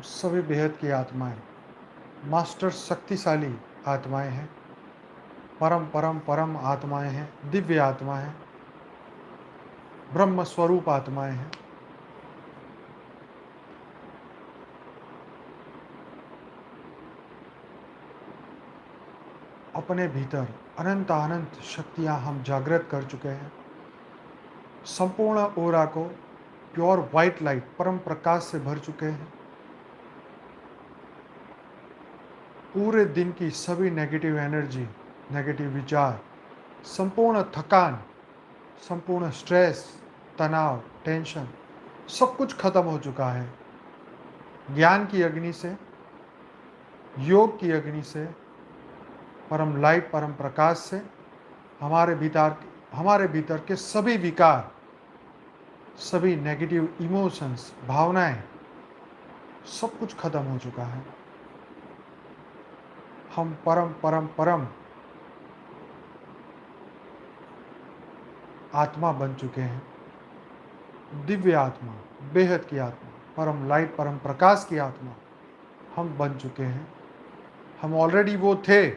सभी बेहद की आत्माएं मास्टर शक्तिशाली आत्माएं हैं, परम परम परम आत्माएं हैं, दिव्य आत्मा है, ब्रह्म स्वरूप आत्माएं हैं। अपने भीतर अनंत अनंत शक्तियां हम जागृत कर चुके हैं। संपूर्ण ओरा को प्योर वाइट लाइट परम प्रकाश से भर चुके हैं। पूरे दिन की सभी नेगेटिव एनर्जी, नेगेटिव विचार, संपूर्ण थकान, संपूर्ण स्ट्रेस, तनाव, टेंशन सब कुछ खत्म हो चुका है। ज्ञान की अग्नि से, योग की अग्नि से, परम लाइट परम प्रकाश से हमारे भीतर के सभी विकार, सभी नेगेटिव इमोशंस, भावनाएं सब कुछ खत्म हो चुका है। हम परम परम परम आत्मा बन चुके हैं, दिव्य आत्मा, बेहद की आत्मा, परम लाइट परम प्रकाश की आत्मा हम बन चुके हैं। हम ऑलरेडी वो थे,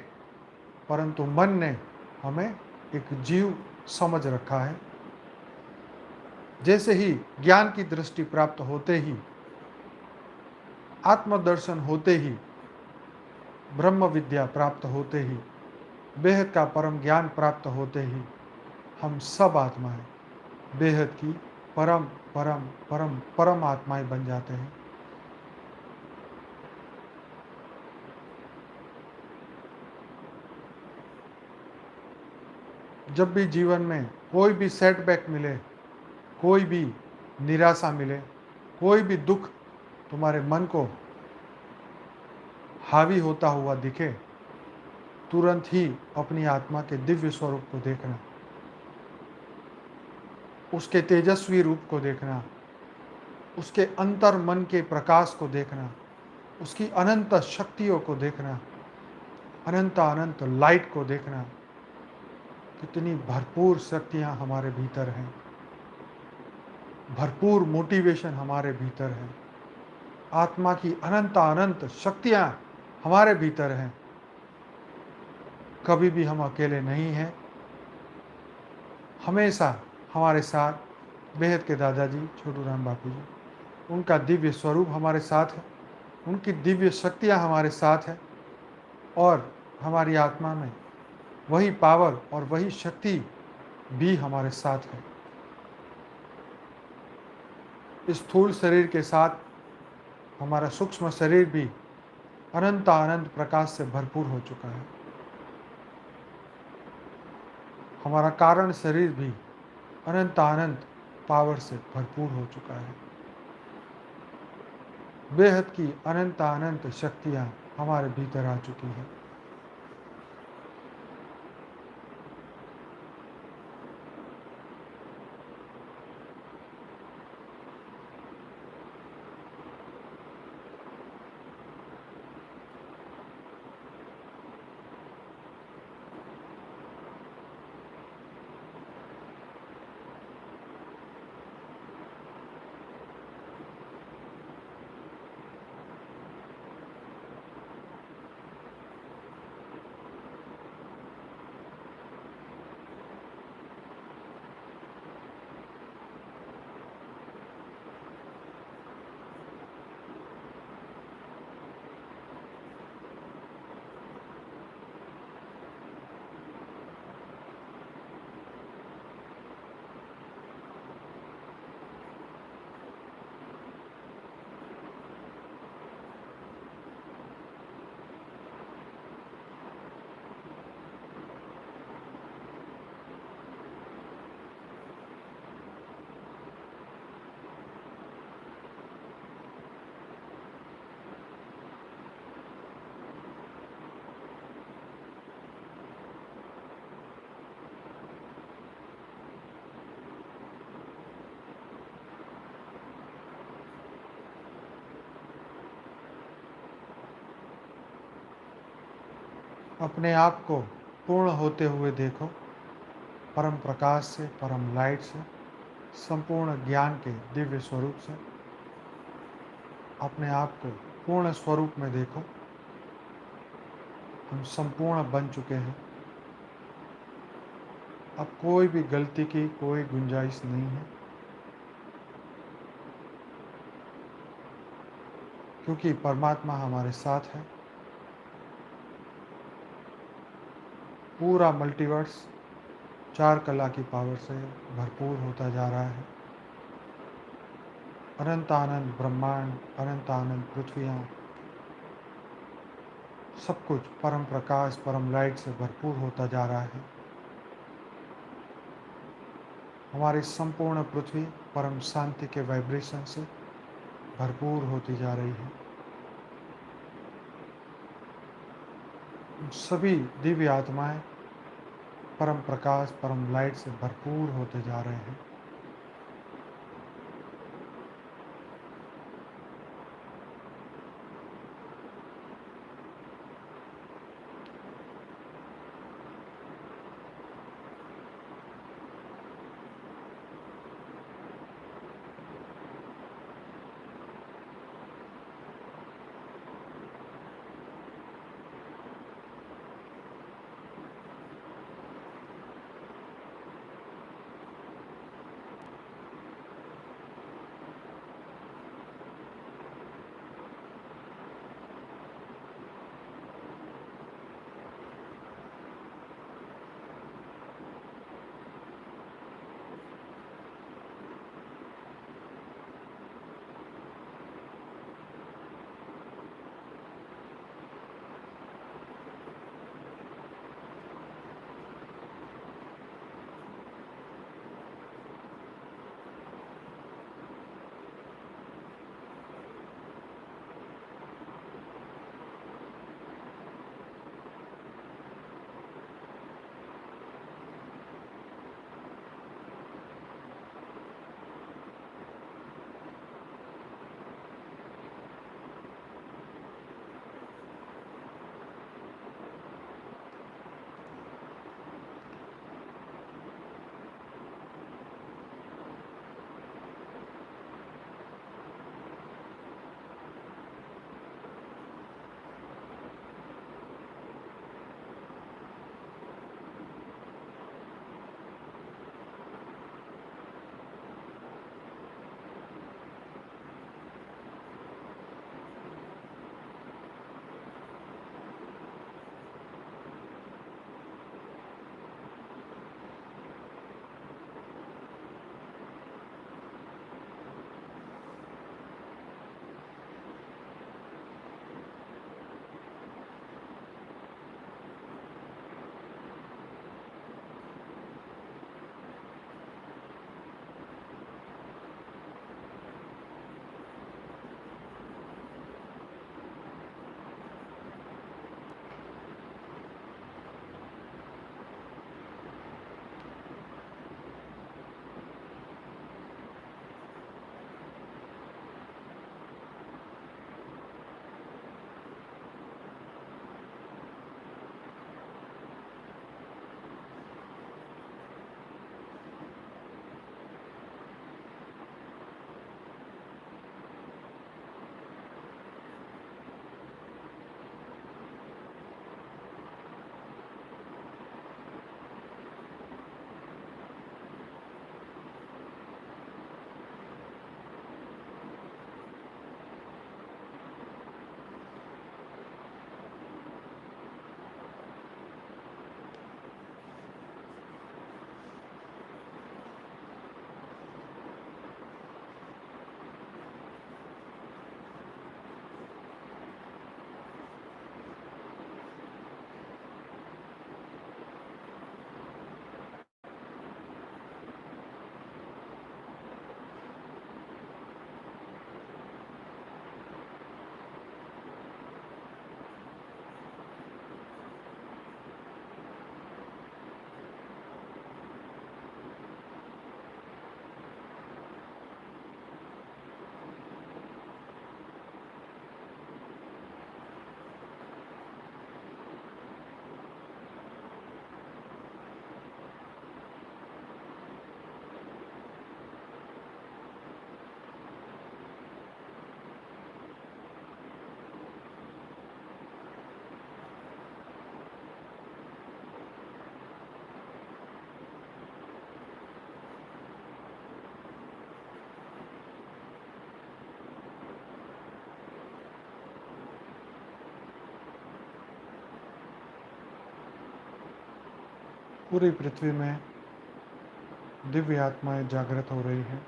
परंतु मन ने हमें एक जीव समझ रखा है। जैसे ही ज्ञान की दृष्टि प्राप्त होते ही, आत्मदर्शन होते ही, ब्रह्म विद्या प्राप्त होते ही, बेहद का परम ज्ञान प्राप्त होते ही हम सब आत्माएं बेहद की परम परम परम परम आत्माएं बन जाते हैं। जब भी जीवन में कोई भी सेटबैक मिले, कोई भी निराशा मिले, कोई भी दुख तुम्हारे मन को हावी होता हुआ दिखे, तुरंत ही अपनी आत्मा के दिव्य स्वरूप को देखना, उसके तेजस्वी रूप को देखना, उसके अंतर मन के प्रकाश को देखना, उसकी अनंत शक्तियों को देखना, अनंत अनंत लाइट को देखना। कितनी भरपूर शक्तियाँ हमारे भीतर हैं, भरपूर मोटिवेशन हमारे भीतर है। आत्मा की अनंत अनंत शक्तियाँ हमारे भीतर हैं। कभी भी हम अकेले नहीं हैं। हमेशा हमारे साथ बेहद के दादाजी छोटू राम बापू जी, उनका दिव्य स्वरूप हमारे साथ है, उनकी दिव्य शक्तियाँ हमारे साथ है और हमारी आत्मा में वही पावर और वही शक्ति भी हमारे साथ है। इस स्थूल शरीर के साथ हमारा सूक्ष्म शरीर भी अनंत अनंत प्रकाश से भरपूर हो चुका है। हमारा कारण शरीर भी अनंत अनंत पावर से भरपूर हो चुका है। बेहद की अनंत अनंत शक्तियाँ हमारे भीतर आ चुकी हैं। अपने आप को पूर्ण होते हुए देखो, परम प्रकाश से, परम लाइट से, संपूर्ण ज्ञान के दिव्य स्वरूप से। अपने आप को पूर्ण स्वरूप में देखो। हम संपूर्ण बन चुके हैं। अब कोई भी गलती की कोई गुंजाइश नहीं है, क्योंकि परमात्मा हमारे साथ है। पूरा मल्टीवर्स 4 कला की पावर से भरपूर होता जा रहा है। अनंत आनंद ब्रह्मांड, अनंत आनंद पृथ्वियाँ, सब कुछ परम प्रकाश, परम लाइट से भरपूर होता जा रहा है। हमारी संपूर्ण पृथ्वी परम शांति के वाइब्रेशन से भरपूर होती जा रही है। सभी दिव्य आत्माएं परम प्रकाश, परम लाइट से भरपूर होते जा रहे हैं। पूरी पृथ्वी में दिव्य आत्माएं जागृत हो रही है।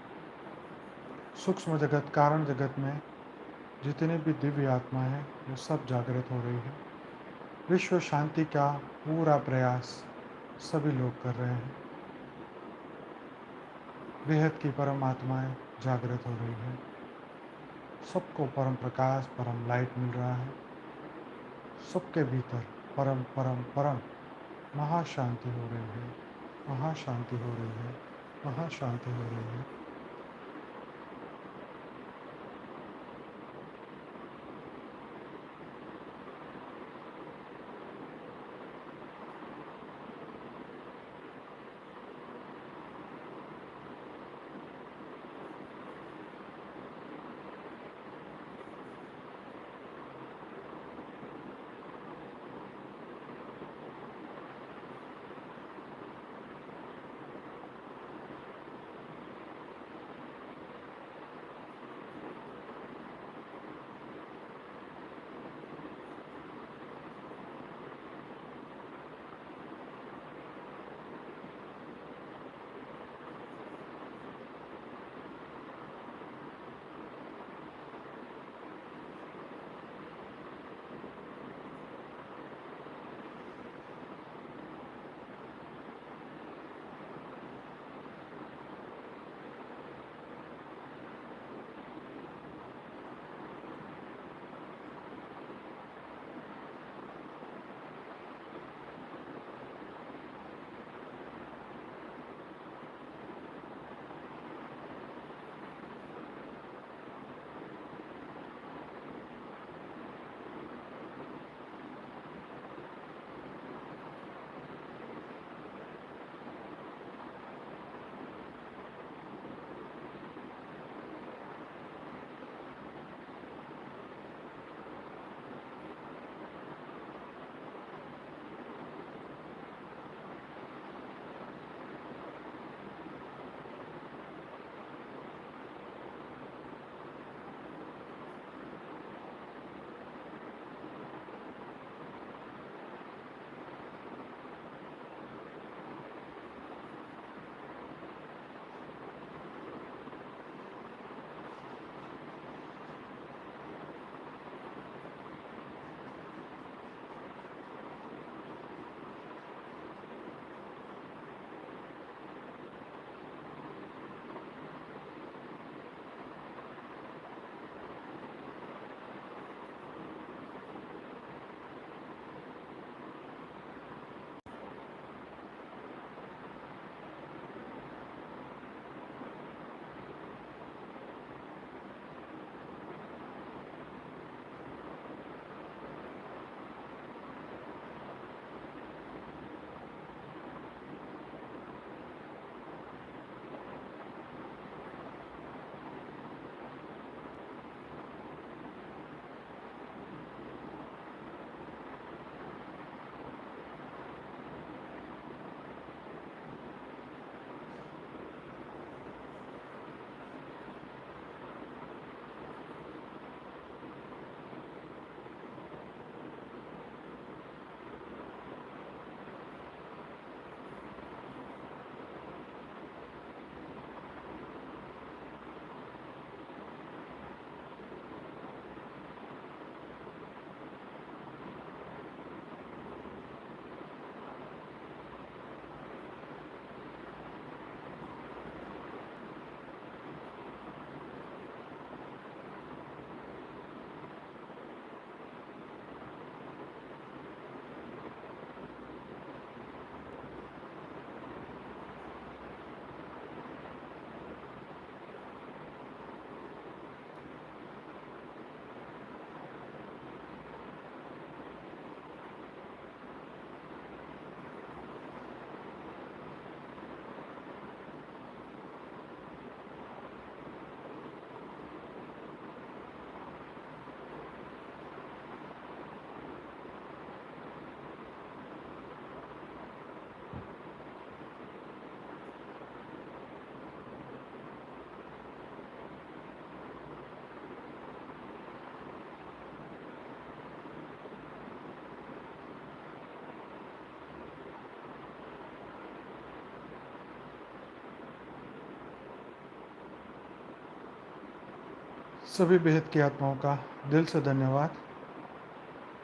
सूक्ष्म जगत, कारण जगत में जितनी भी दिव्य आत्मा है वो सब जागृत हो रही है। विश्व शांति का पूरा प्रयास सभी लोग कर रहे हैं। बेहद की परम आत्माएं जागृत हो रही है। सबको परम प्रकाश, परम लाइट मिल रहा है। सबके भीतर परम परम परम महाशांति हो रही है। महाशांति हो रही है। महाशांति हो रही है। सभी बेहद की आत्माओं का दिल से धन्यवाद,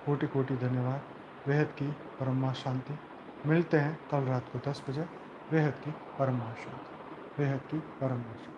कोटि कोटि धन्यवाद। बेहद की परम शांति। मिलते हैं कल रात को 10 बजे। बेहद की परम शांति, बेहद की परम शांति।